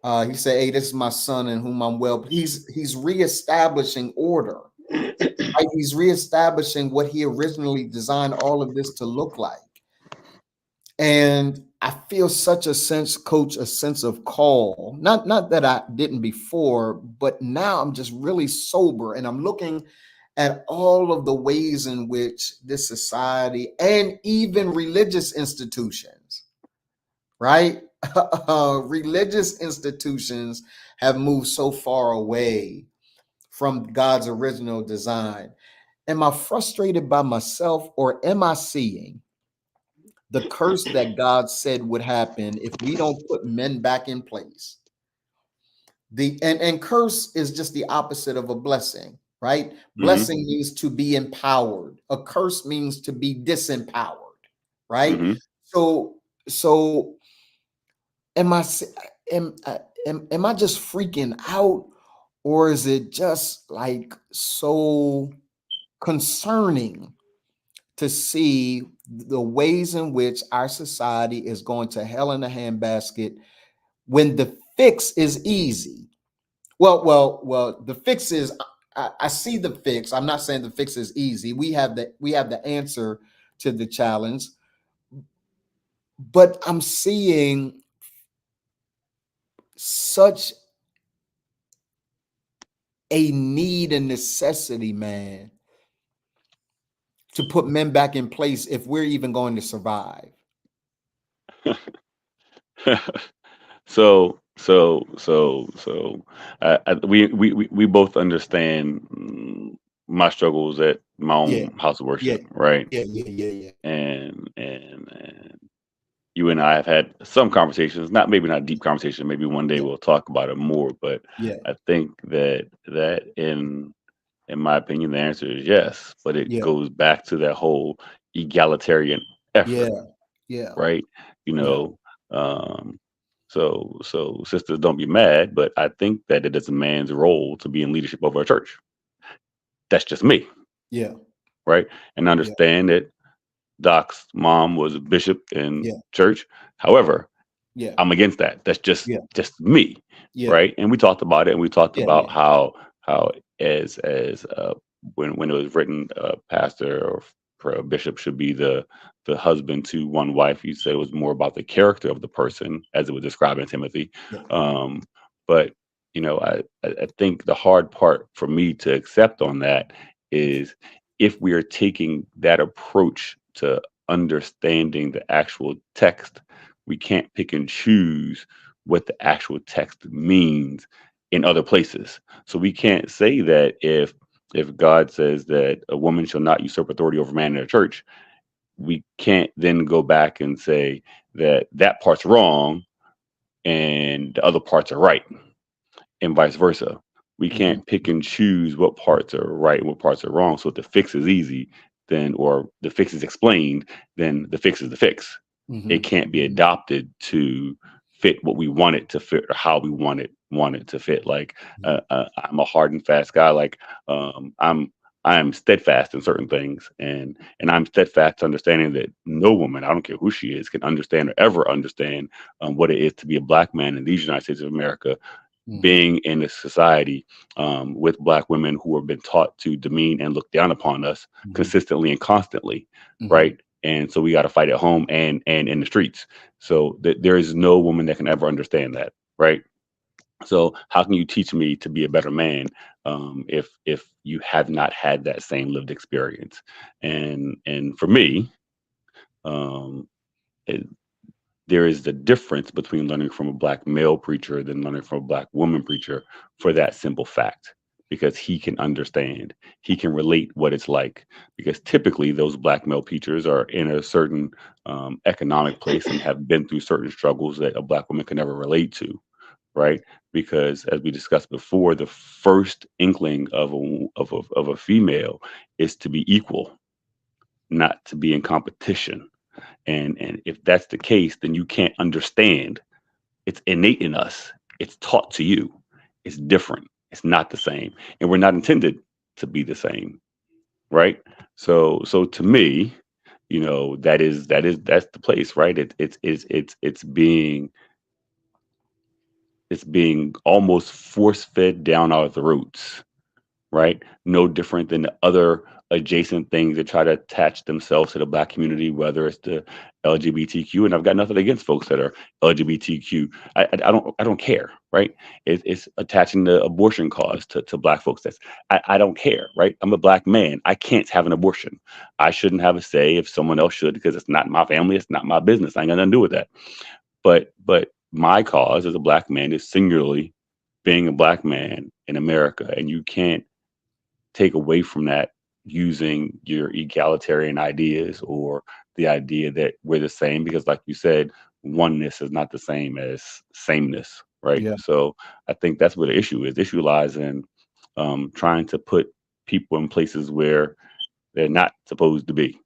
he said, hey, this is my son in whom I'm well. He's reestablishing order. Right? He's reestablishing what he originally designed all of this to look like. And I feel such a sense, Coach, a sense of call. Not that I didn't before, but now I'm just really sober and I'm looking at all of the ways in which this society and even religious institutions, right? Religious institutions have moved so far away from God's original design. Am I frustrated by myself, or am I seeing the curse that God said would happen if we don't put men back in place? And curse is just the opposite of a blessing, right? Mm-hmm. Blessing means to be empowered. A curse means to be disempowered, right? Mm-hmm. So am I am I just freaking out, or is it just like so concerning to see the ways in which our society is going to hell in a handbasket when the fix is easy? Well, the fix is I see the fix. I'm not saying the fix is easy. We have the answer to the challenge, but I'm seeing such a need and necessity, man, to put men back in place if we're even going to survive. We both understand my struggles at my Yeah, own house of yeah, worship, right? yeah. And you and I have had some conversations, maybe not deep conversations. Maybe one day Yeah, we'll talk about it more. But yeah, I think that in my opinion, the answer is yes. But it yeah, goes back to that whole egalitarian yeah, effort, yeah, right? You yeah, know, um, so sisters, don't be mad, but I think that it is a man's role to be in leadership over a church. That's just me, yeah, right? And yeah, understand that Doc's mom was a bishop in yeah, church. However, yeah, I'm against that. That's yeah, just me, Yeah. right? And we talked about it, and we talked Yeah. about Yeah. how as when it was written, pastor or a bishop should be the husband to one wife. You said it was more about the character of the person, as it was described in Timothy. Yeah. Um, but I think the hard part for me to accept on that is if we are taking that approach to understanding the actual text, we can't pick and choose what the actual text means in other places. So we can't say that if God says that a woman shall not usurp authority over man in a church, we can't then go back and say that that part's wrong and the other parts are right, and vice versa. We Mm-hmm. can't pick and choose what parts are right and what parts are wrong. So if the fix is easy, then or the fix is explained, then the fix is the fix. Mm-hmm. It can't be Mm-hmm. adopted to fit what we want it to fit or how we want it to fit. Like I'm a hard and fast guy. Like I'm steadfast in certain things, and I'm steadfast understanding that no woman, I don't care who she is, can understand or ever understand what it is to be a black man in these United States of America, Mm-hmm. being in a society with black women who have been taught to demean and look down upon us Mm-hmm. consistently and constantly, Mm-hmm. right? And so we got to fight at home and in the streets. So there is no woman that can ever understand that, right? So how can you teach me to be a better man if you have not had that same lived experience? And for me, um, it, there is the difference between learning from a black male preacher than learning from a black woman preacher for that simple fact, because he can understand, he can relate what it's like, because typically those black male preachers are in a certain economic place and have been through certain struggles that a black woman can never relate to, right? Because as we discussed before, the first inkling of a female is to be equal, not to be in competition. And if that's the case, then you can't understand. It's innate in us. It's taught to you. It's different. It's not the same. And we're not intended to be the same, right? So to me, that's the place, right? It's being almost force fed down our throats, right? No different than the other adjacent things that try to attach themselves to the black community, whether it's the LGBTQ. And I've got nothing against folks that are LGBTQ. I don't care, right? It's attaching the abortion cause to black folks. I don't care, right? I'm a black man. I can't have an abortion. I shouldn't have a say if someone else should, because it's not my family. It's not my business. I ain't got nothing to do with that. But my cause as a black man is singularly being a black man in America, and you can't take away from that using your egalitarian ideas or the idea that we're the same, because like you said, oneness is not the same as sameness, right? Yeah. So I think that's what the issue is. The issue lies in trying to put people in places where they're not supposed to be,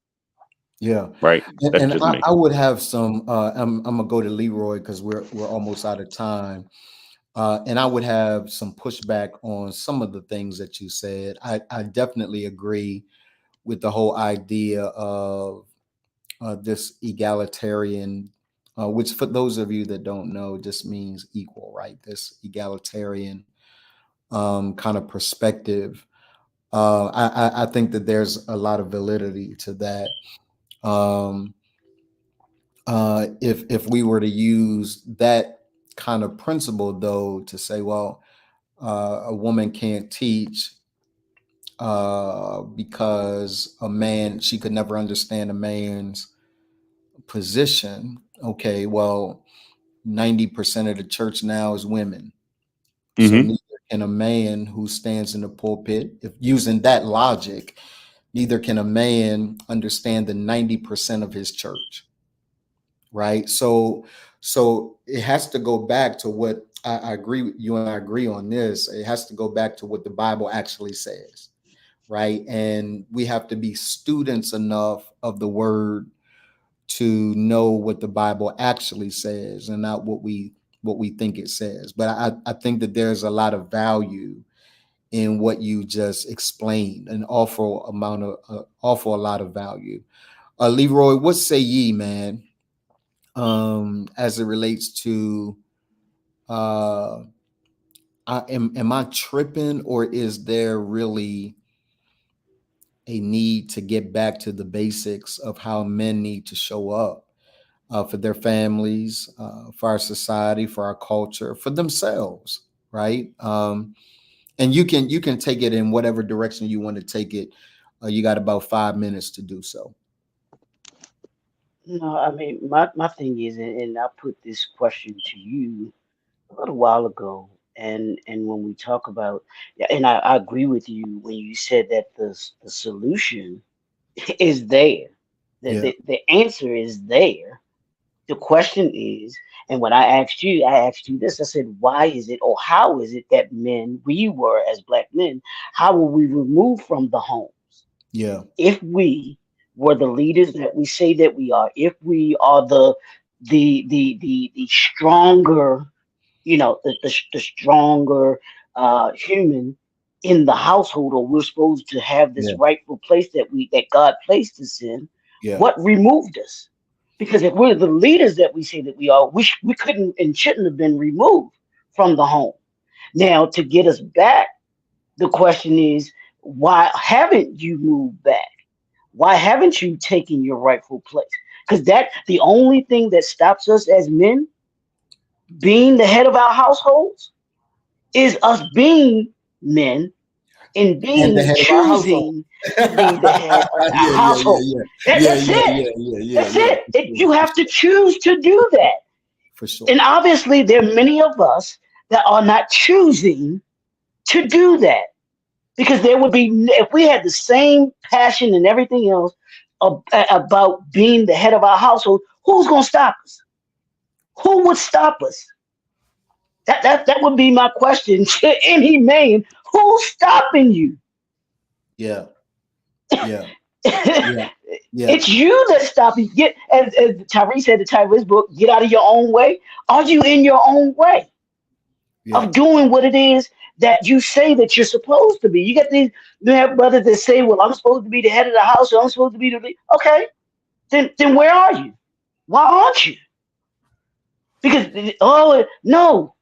Yeah. right? That's And just me. I would have some I'm gonna go to Leroy because we're almost out of time. And I would have some pushback on some of the things that you said. I definitely agree with the whole idea of this egalitarian, which for those of you that don't know, just means equal, right? This egalitarian kind of perspective. I think that there's a lot of validity to that. Um, if we were to use that kind of principle, though, to say, well, a woman can't teach because a man, she could never understand a man's position. Okay, well, 90% of the church now is women. So Hmm. neither can a man who stands in the pulpit, if using that logic, neither can a man understand the 90% of his church, right? So it has to go back to what I agree with you, and I agree on this. It has to go back to what the Bible actually says, right? And we have to be students enough of the word to know what the Bible actually says and not what we think it says. But I think that there's a lot of value in what you just explained, an awful lot of value. Leroy, what say ye, man, as it relates to uh am I tripping, or is there really a need to get back to the basics of how men need to show up for their families, for our society, for our culture, for themselves, right? And you can take it in whatever direction you want to take it. You got about 5 minutes to do so. No, I mean, my thing is, and I put this question to you a little while ago, and when we talk about, yeah, and I agree with you when you said that the solution is there, Yeah, the answer is there. The question is, and when I asked you this, I said, why is it, or how is it that men, we were as black men, how were we removed from the homes? yeah, If we were the leaders that we say that we are, if we are the stronger, the stronger human in the household, or we're supposed to have this yeah, rightful place that God placed us in, yeah, what removed us? Because if we're the leaders that we say that we are, we couldn't and shouldn't have been removed from the home. Now, to get us back, the question is, why haven't you moved back? Why haven't you taken your rightful place? Because that the only thing that stops us as men being the head of our households is us being men and and the being head of our household. choosing to be the head of Yeah, our yeah, yeah, household. yeah, yeah, That's yeah, it. yeah, yeah, yeah, That's yeah. it. You For have to sure, choose to do that. for sure. And obviously, there are many of us that are not choosing to do that, because there would be, if we had the same passion and everything else about being the head of our household, who's going to stop us? Who would stop us? That would be my question to any man. Who's stopping you? Yeah, yeah, yeah, yeah, It's you that's stopping. Get, as Tyree said, the title of his book, "Get out of your own way." Are you in your own way yeah, of doing what it is that you say that you're supposed to be? You get these, you have brothers that say, "Well, I'm supposed to be the head of the house, or I'm supposed to be the lead." Okay, then where are you? Why aren't you? Because oh no,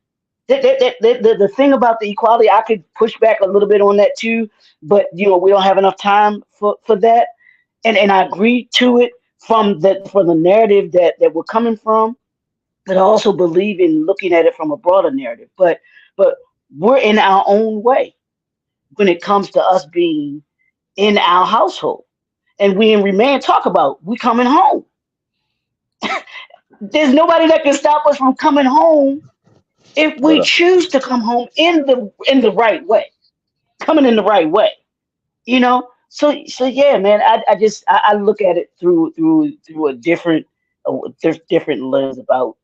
the thing about the equality, I could push back a little bit on that too, but we don't have enough time for that. And I agree to it from the narrative that we're coming from, but I also believe in looking at it from a broader narrative. But we're in our own way when it comes to us being in our household. And we in Remand talk about we coming home. There's nobody that can stop us from coming home if we yeah, choose to come home in the right way, coming in the right way. So yeah, man. I look at it through a different there's different lens about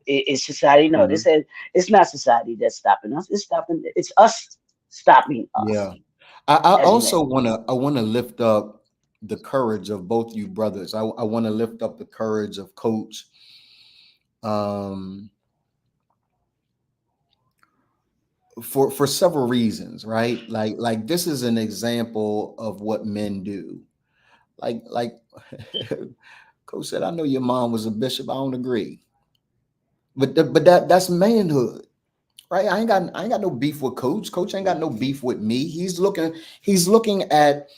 it's society. No, Hmm. this is it's not society that's stopping us. It's us stopping yeah. us I as also men. wanna lift up the courage of both you brothers. I want to lift up the courage of Coach. Um, for several reasons, right? Like this is an example of what men do. Like Coach said, I know your mom was a bishop. I don't agree, but that's manhood, right? I ain't got no beef with Coach. Coach ain't got no beef with me. He's looking at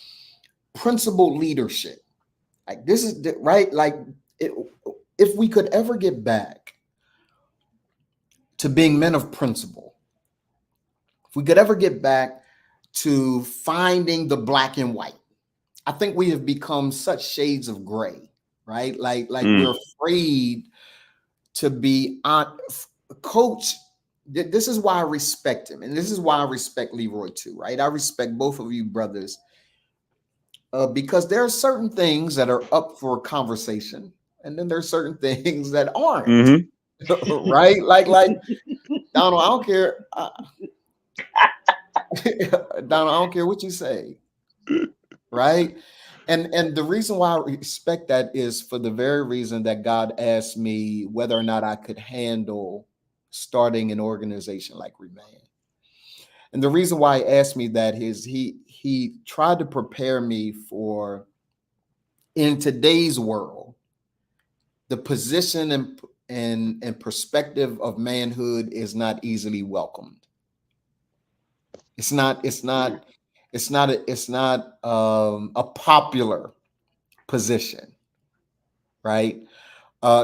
principled leadership. Like this is right. Like it, if we could ever get back to being men of principle, if we could ever get back to finding the black and white, I think we have become such shades of gray, right? Like Mm. we're afraid to be on. Coach, this is why I respect him, and this is why I respect Leroy too, right? I respect both of you brothers because there are certain things that are up for conversation, and then there's certain things that aren't, Hmm. right? Like Donald, I don't care. Donald, I don't care what you say, right? And the reason why I respect that is for the very reason that God asked me whether or not I could handle starting an organization like Remain. And the reason why he asked me that is he tried to prepare me for, in today's world, the position and perspective of manhood is not easily welcomed. It's not. It's not. It's not. It's not a popular position, right?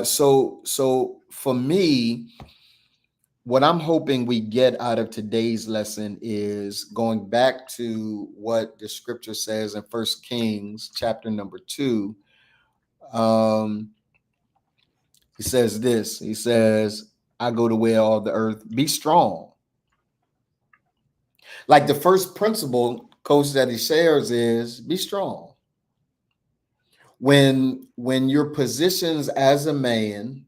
So for me, what I'm hoping we get out of today's lesson is going back to what the scripture says in First Kings chapter number 2. Um, he says this. He says, "I go to where all the earth be strong." Like the first principle, coach, that he shares is be strong. When your positions as a man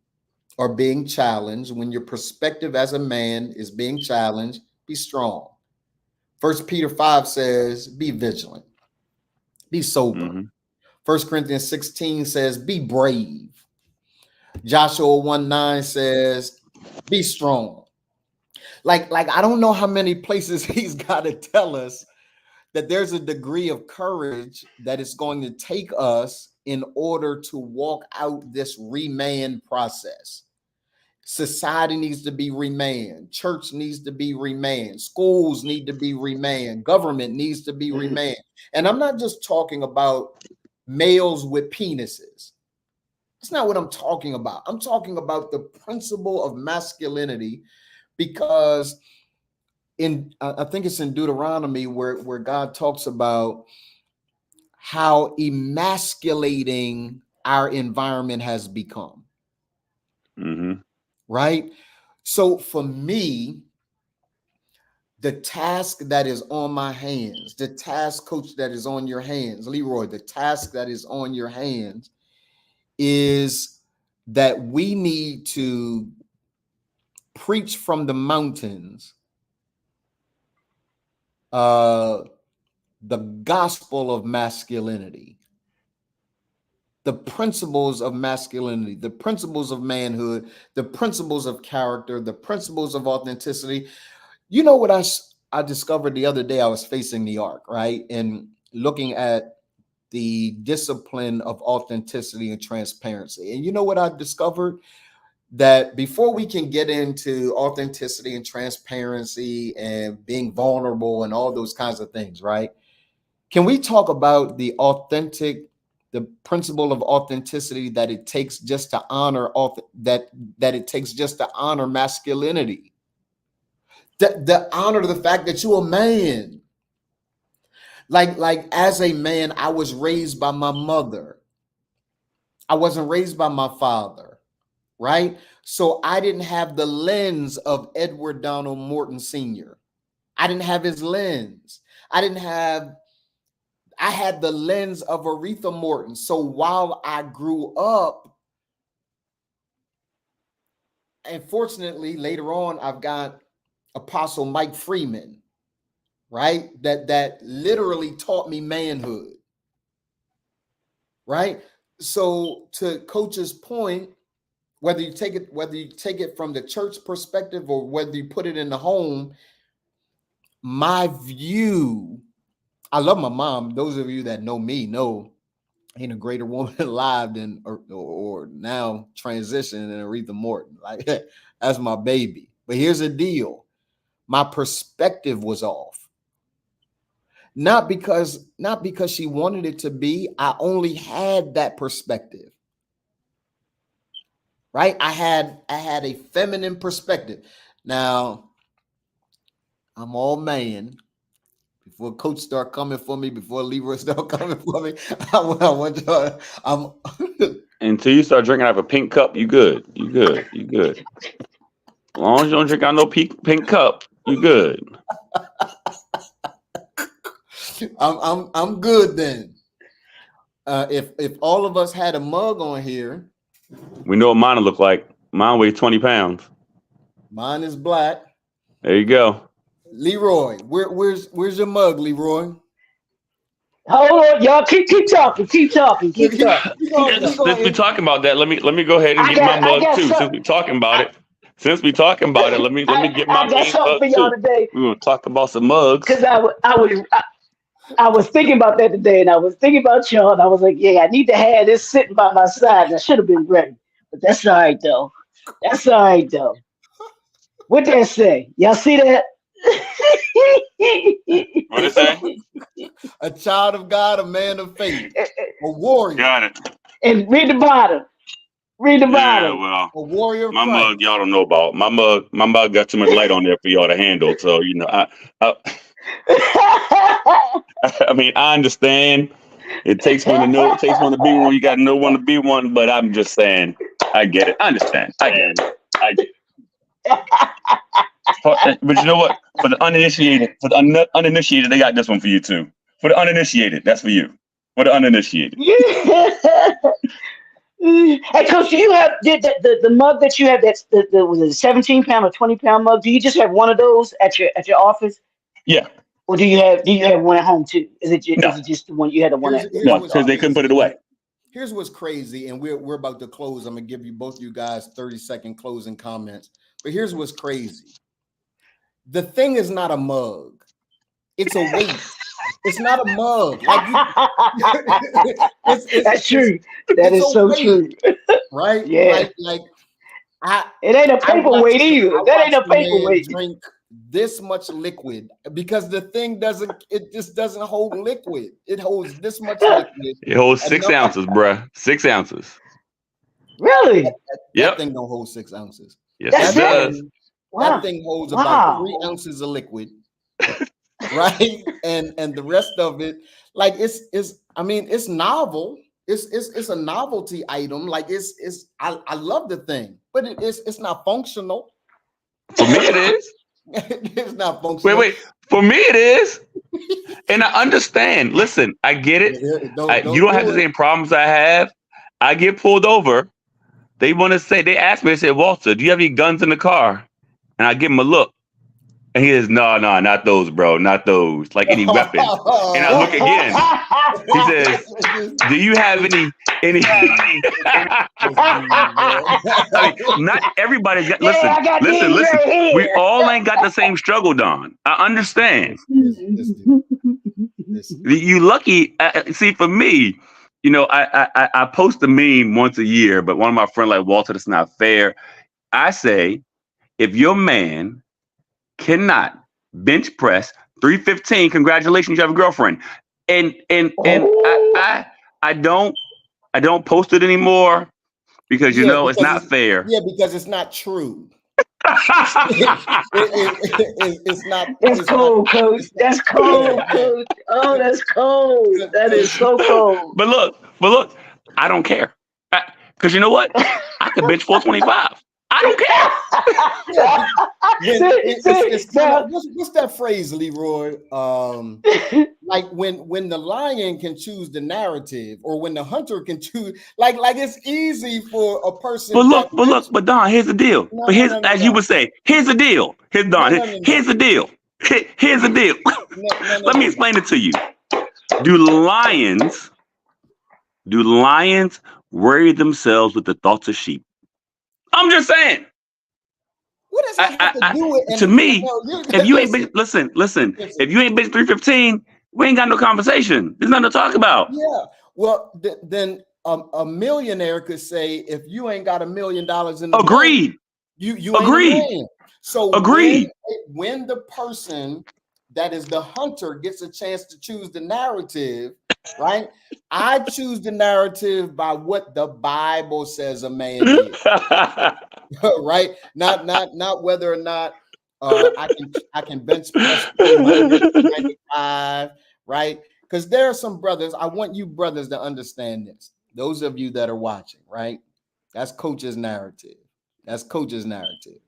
are being challenged, when your perspective as a man is being challenged, be strong. First Peter 5 says, be vigilant, be sober. Mm-hmm. First Corinthians 16 says, be brave. Joshua 1:9 says, be strong. Like I don't know how many places he's got to tell us that there's a degree of courage that it's going to take us in order to walk out this remand process. Society needs to be remanded. Church needs to be remanded. Schools need to be remanded. Government needs to be remanded. And I'm not just talking about males with penises. That's not what I'm talking about. I'm talking about the principle of masculinity, because I think it's in Deuteronomy where God talks about how emasculating our environment has become. Mm-hmm. Right? So for me, the task that is on my hands, the task, coach, that is on your hands, Leroy, the task that is on your hands is that we need to preach from the mountains the gospel of masculinity, the principles of masculinity, the principles of manhood, the principles of character, the principles of authenticity. You know what I discovered the other day? I was facing the ark, right? And looking at the discipline of authenticity and transparency. And you know what I discovered? That before we can get into authenticity and transparency and being vulnerable and all those kinds of things, right? Can we talk about the principle of authenticity that it takes just to honor that it takes just to honor masculinity? The honor the fact that you're a man. Like as a man, I was raised by my mother. I wasn't raised by my father, right? So I didn't have the lens of Edward Donald Morton Sr. I didn't have his lens. I had the lens of Aretha Morton. So while I grew up, and fortunately later on, I've got Apostle Mike Freeman, right? That literally taught me manhood, right? So to Coach's point, whether you take it from the church perspective or whether you put it in the home, my view, I love my mom. Those of you that know me know ain't a greater woman alive than or now transitioning than Aretha Morton. Like that's my baby. But here's the deal. My perspective was off. Not because she wanted it to be. I only had that perspective. Right? I had a feminine perspective. Now, I'm all man. Before Coach start coming for me, before Leroy start coming for me, I want y'all. Until you start drinking out of a pink cup, you good. You good. You good. As long as you don't drink out no pink cup, you good. I'm good then. If all of us had a mug on here, we know what mine look like. Mine weighs 20 pounds. Mine is black. There you go. Leroy, where's your mug, Leroy? Hold on, y'all. Keep talking. Keep talking. Since we talking about that, let me go ahead and get my mug too. Since we talking about it, let me get my mug too. Today. We're gonna talk about some mugs. Because I was thinking about that today, and I was thinking about y'all, and I was like, yeah, I need to have this sitting by my side. I should have been ready, but that's all right though. That's all right though. What did that say? Y'all see that? What it say? A child of God, a man of faith, a warrior. Got it. And read the bottom. Read the Yeah, bottom. well, A warrior of my Christ. mug, y'all don't know about. My mug got too much light on there for y'all to handle. So I mean, I understand. It takes one to know. It takes one to be one. You got to know one to be one. But I'm just saying, I get it. I understand. I get it. I get it. But you know what? For the uninitiated, they got this one for you too. For the uninitiated, that's for you. For the uninitiated. Hey, Coach, do you have the mug that you have? That's the was it a 17-pound or 20-pound mug? Do you just have one of those at your office, Yeah. or do you have one at home too? Is it No. is it just the one you had the one at Here's No, what's because they couldn't put it crazy. away. Here's what's crazy, and we're about to close. I'm gonna give you both you guys 30-second closing comments. But here's what's crazy. The thing is not a mug. It's a weight. It's not a mug. Like That's true. That is so true. Right? Yeah. Like it ain't a paperweight either. That ain't a the man paperweight. drink this much liquid because the thing just doesn't hold liquid. It holds this much liquid. It holds 6 ounces, bruh. 6 ounces. Really? That thing don't hold 6 ounces. Yes, it does. Wow. That thing holds about 3 ounces of liquid. Right, and the rest of it, like it's I mean, it's novel. It's a novelty item. Like I love the thing, but it's not functional. For me, it is. It's not functional. Wait. For me, it is. And I understand. Listen, I get it. You don't have the same problems I have. I get pulled over. They ask me, they say, Walter, do you have any guns in the car? And I give them a look. And he says, no, not those, bro. Not those. Like any weapon. And I look again. He says, do you have any I mean, not everybody's got listen. We all ain't got the same struggle, Don. I understand. You lucky. See, for me, you know, I post a meme once a year, but one of my friends like, Walter, that's not fair. I say, if your man cannot bench press 315, congratulations, you have a girlfriend. And I don't post it anymore because you know it's not fair. Yeah, because it's not true. It's not. That's cold, Coach. That's cold, Coach. Oh, that's cold. That is so cold. But look, I don't care because you know what? I could bench 425. I don't care. What's that phrase, Leroy? Like when the lion can choose the narrative, or when the hunter can choose, like it's easy for a person. But Don, here's the deal. As you would say, here's the deal. Here's the deal. Here's the deal. Let me explain it to you. Do lions worry themselves with the thoughts of sheep? I'm just saying. What does that have to do with? To me, if you ain't bitch, listen. If you ain't bitch 315, we ain't got no conversation. There's nothing to talk about. Yeah. Well, then a millionaire could say, if you ain't got $1 million in the agreed, bank, you agreed. Ain't a man. So agreed. When the person that is the hunter gets a chance to choose the narrative, right? I choose the narrative by what the Bible says a man is. Right? Not whether or not I can bench press 295, right? Because there are some brothers. I want you brothers to understand this. Those of you that are watching, right? That's Coach's narrative. Coach's narrative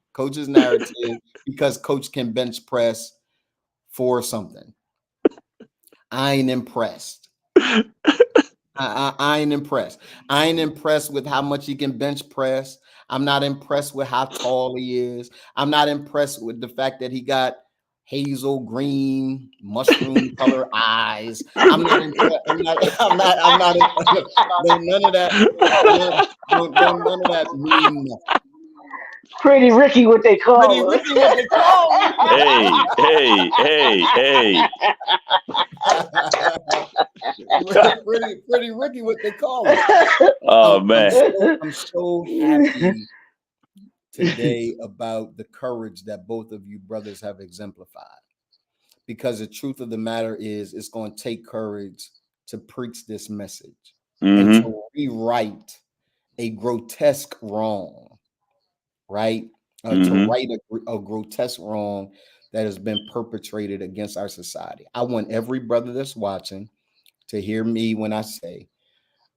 because Coach can bench press for something. I ain't impressed. I ain't impressed. I ain't impressed with how much he can bench press. I'm not impressed with how tall he is. I'm not impressed with the fact that he got hazel green mushroom color eyes. I'm not impressed. I'm not none of that. None of that mean nothing. Pretty Ricky, what they call him. Hey. Pretty Ricky, what they call him. Oh man, I'm so happy today about the courage that both of you brothers have exemplified. Because the truth of the matter is, it's going to take courage to preach this message and Mm-hmm. to rewrite a grotesque wrong, right? To Mm-hmm. right a grotesque wrong that has been perpetrated against our society. I want every brother that's watching to hear me when I say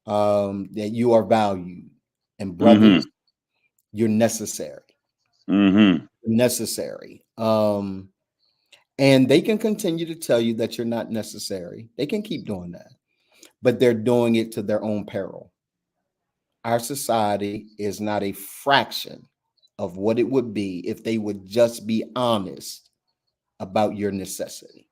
that you are valued, and Mm-hmm. brothers, you're necessary. Mm-hmm. Necessary. And they can continue to tell you that you're not necessary. They can keep doing that, but they're doing it to their own peril. Our society is not a fraction of what it would be if they would just be honest about your necessity.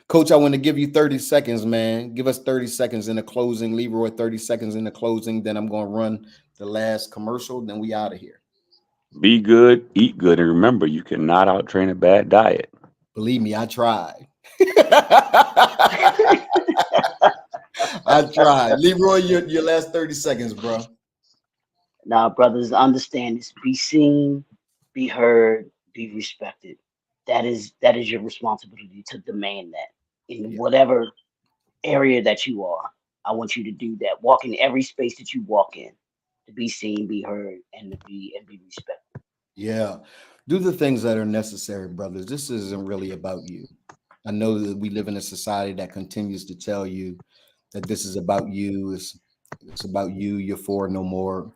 Coach, I want to give you 30 seconds, man. Give us 30 seconds in the closing. Leroy, 30 seconds in the closing. Then I'm going to run the last commercial. Then we out of here. Be good, eat good, and remember, you cannot out train a bad diet. Believe me, I tried. I tried. Leroy, your last 30 seconds, bro. Now, brothers, understand this: be seen, be heard, be respected. That is your responsibility to demand that in Yeah. whatever area that you are. I want you to do that. Walk in every space that you walk in, to be seen, be heard, and to be respected. Yeah. Do the things that are necessary, brothers. This isn't really about you. I know that we live in a society that continues to tell you that this is about you. It's about you. You're for no more.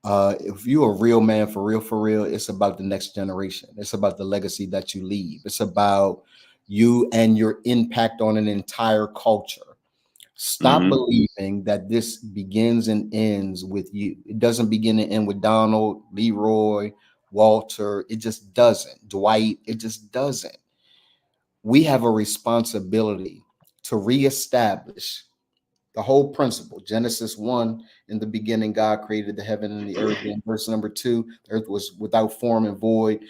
If you're a real man, for real, it's about the next generation. It's about the legacy that you leave. It's about you and your impact on an entire culture. Stop Mm-hmm. believing that this begins and ends with you. It doesn't begin and end with Donald, Leroy, Walter. It just doesn't. Dwight, it just doesn't. We have a responsibility to reestablish the whole principle. Genesis 1, in the beginning, God created the heaven and the earth. And verse number 2, the earth was without form and void.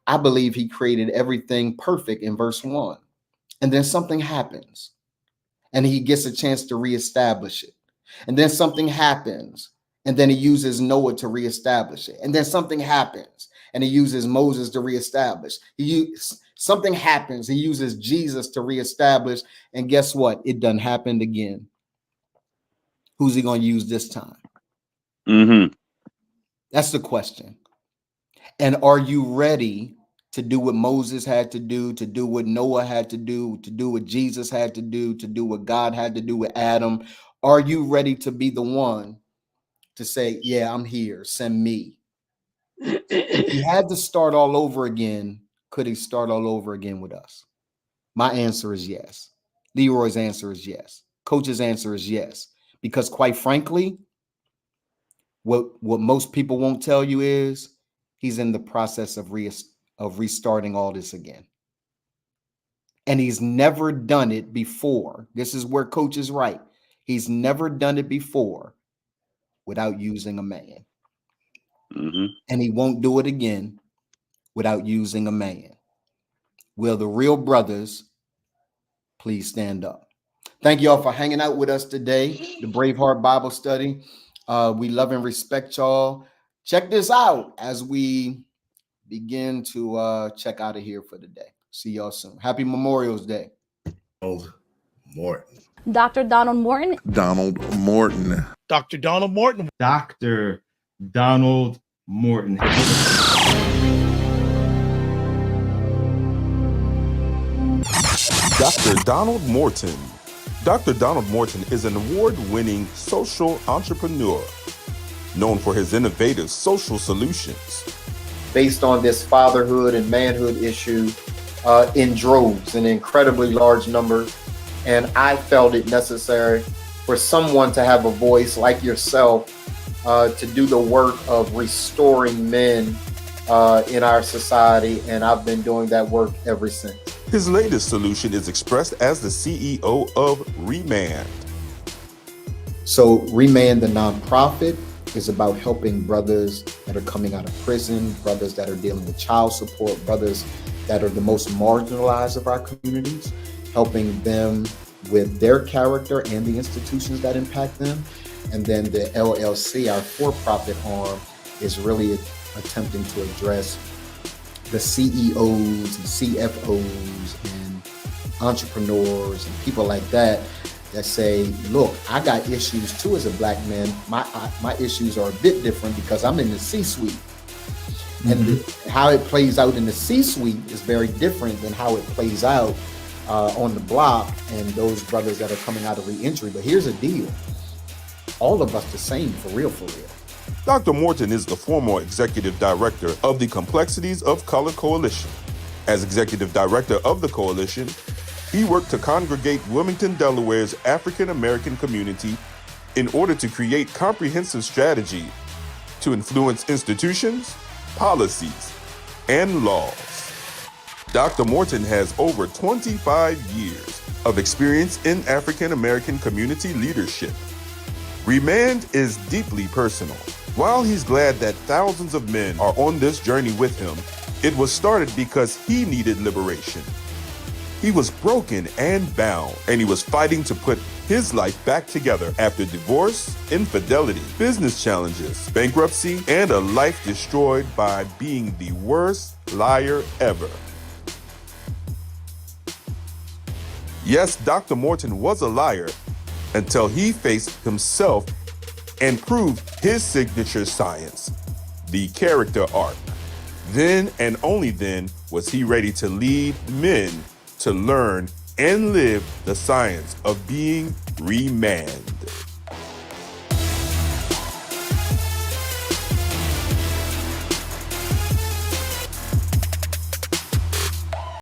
I believe he created everything perfect in verse 1. And then something happens, and he gets a chance to reestablish it. And then something happens, and then he uses Noah to reestablish it. And then something happens, and he uses Moses to reestablish. Something happens, he uses Jesus to reestablish. And guess what? It done happened again. Who's he going to use this time? Mm-hmm. That's the question. And are you ready to do what Moses had to do what Noah had to do what Jesus had to do what God had to do with Adam? Are you ready to be the one to say, yeah, I'm here, send me? If he had to start all over again, could he start all over again with us? My answer is yes. Leroy's answer is yes. Coach's answer is yes. Because quite frankly, what most people won't tell you is he's in the process of restarting all this again. And he's never done it before. This is where Coach is right. He's never done it before without using a man. Mm-hmm. And he won't do it again without using a man. Will the real brothers please stand up? Thank you all for hanging out with us today, the Braveheart Bible Study. We love and respect y'all. Check this out as we begin to check out of here for the day. See y'all soon. Happy Memorial's Day. Donald Morton. Dr. Donald Morton. Donald Morton. Dr. Donald Morton. Dr. Donald Morton. Dr. Donald Morton. Dr. Donald Morton is an award-winning social entrepreneur known for his innovative social solutions. Based on this fatherhood and manhood issue in droves, in incredibly large numbers. And I felt it necessary for someone to have a voice like yourself to do the work of restoring men in our society. And I've been doing that work ever since. His latest solution is expressed as the CEO of Remand. So Remand, the nonprofit, is about helping brothers that are coming out of prison, brothers that are dealing with child support, brothers that are the most marginalized of our communities, helping them with their character and the institutions that impact them. And then the LLC, our for-profit arm, is really attempting to address the CEOs and CFOs and entrepreneurs and people like that say, look, I got issues too as a black man. My issues are a bit different because I'm in the C-suite. And how it plays out in the C-suite is very different than how it plays out on the block and those brothers that are coming out of re-entry. But here's the deal. All of us the same, for real. Dr. Morton is the former executive director of the Complexities of Color Coalition. As executive director of the coalition, he worked to congregate Wilmington, Delaware's African American community in order to create comprehensive strategy to influence institutions, policies, and laws. Dr. Morton has over 25 years of experience in African American community leadership. Remand is deeply personal. While he's glad that thousands of men are on this journey with him, it was started because he needed liberation. He was broken and bound, and he was fighting to put his life back together after divorce, infidelity, business challenges, bankruptcy, and a life destroyed by being the worst liar ever. Yes, Dr. Morton was a liar until he faced himself and proved his signature science, the character arc. Then and only then was he ready to lead men to learn and live the science of being remanded.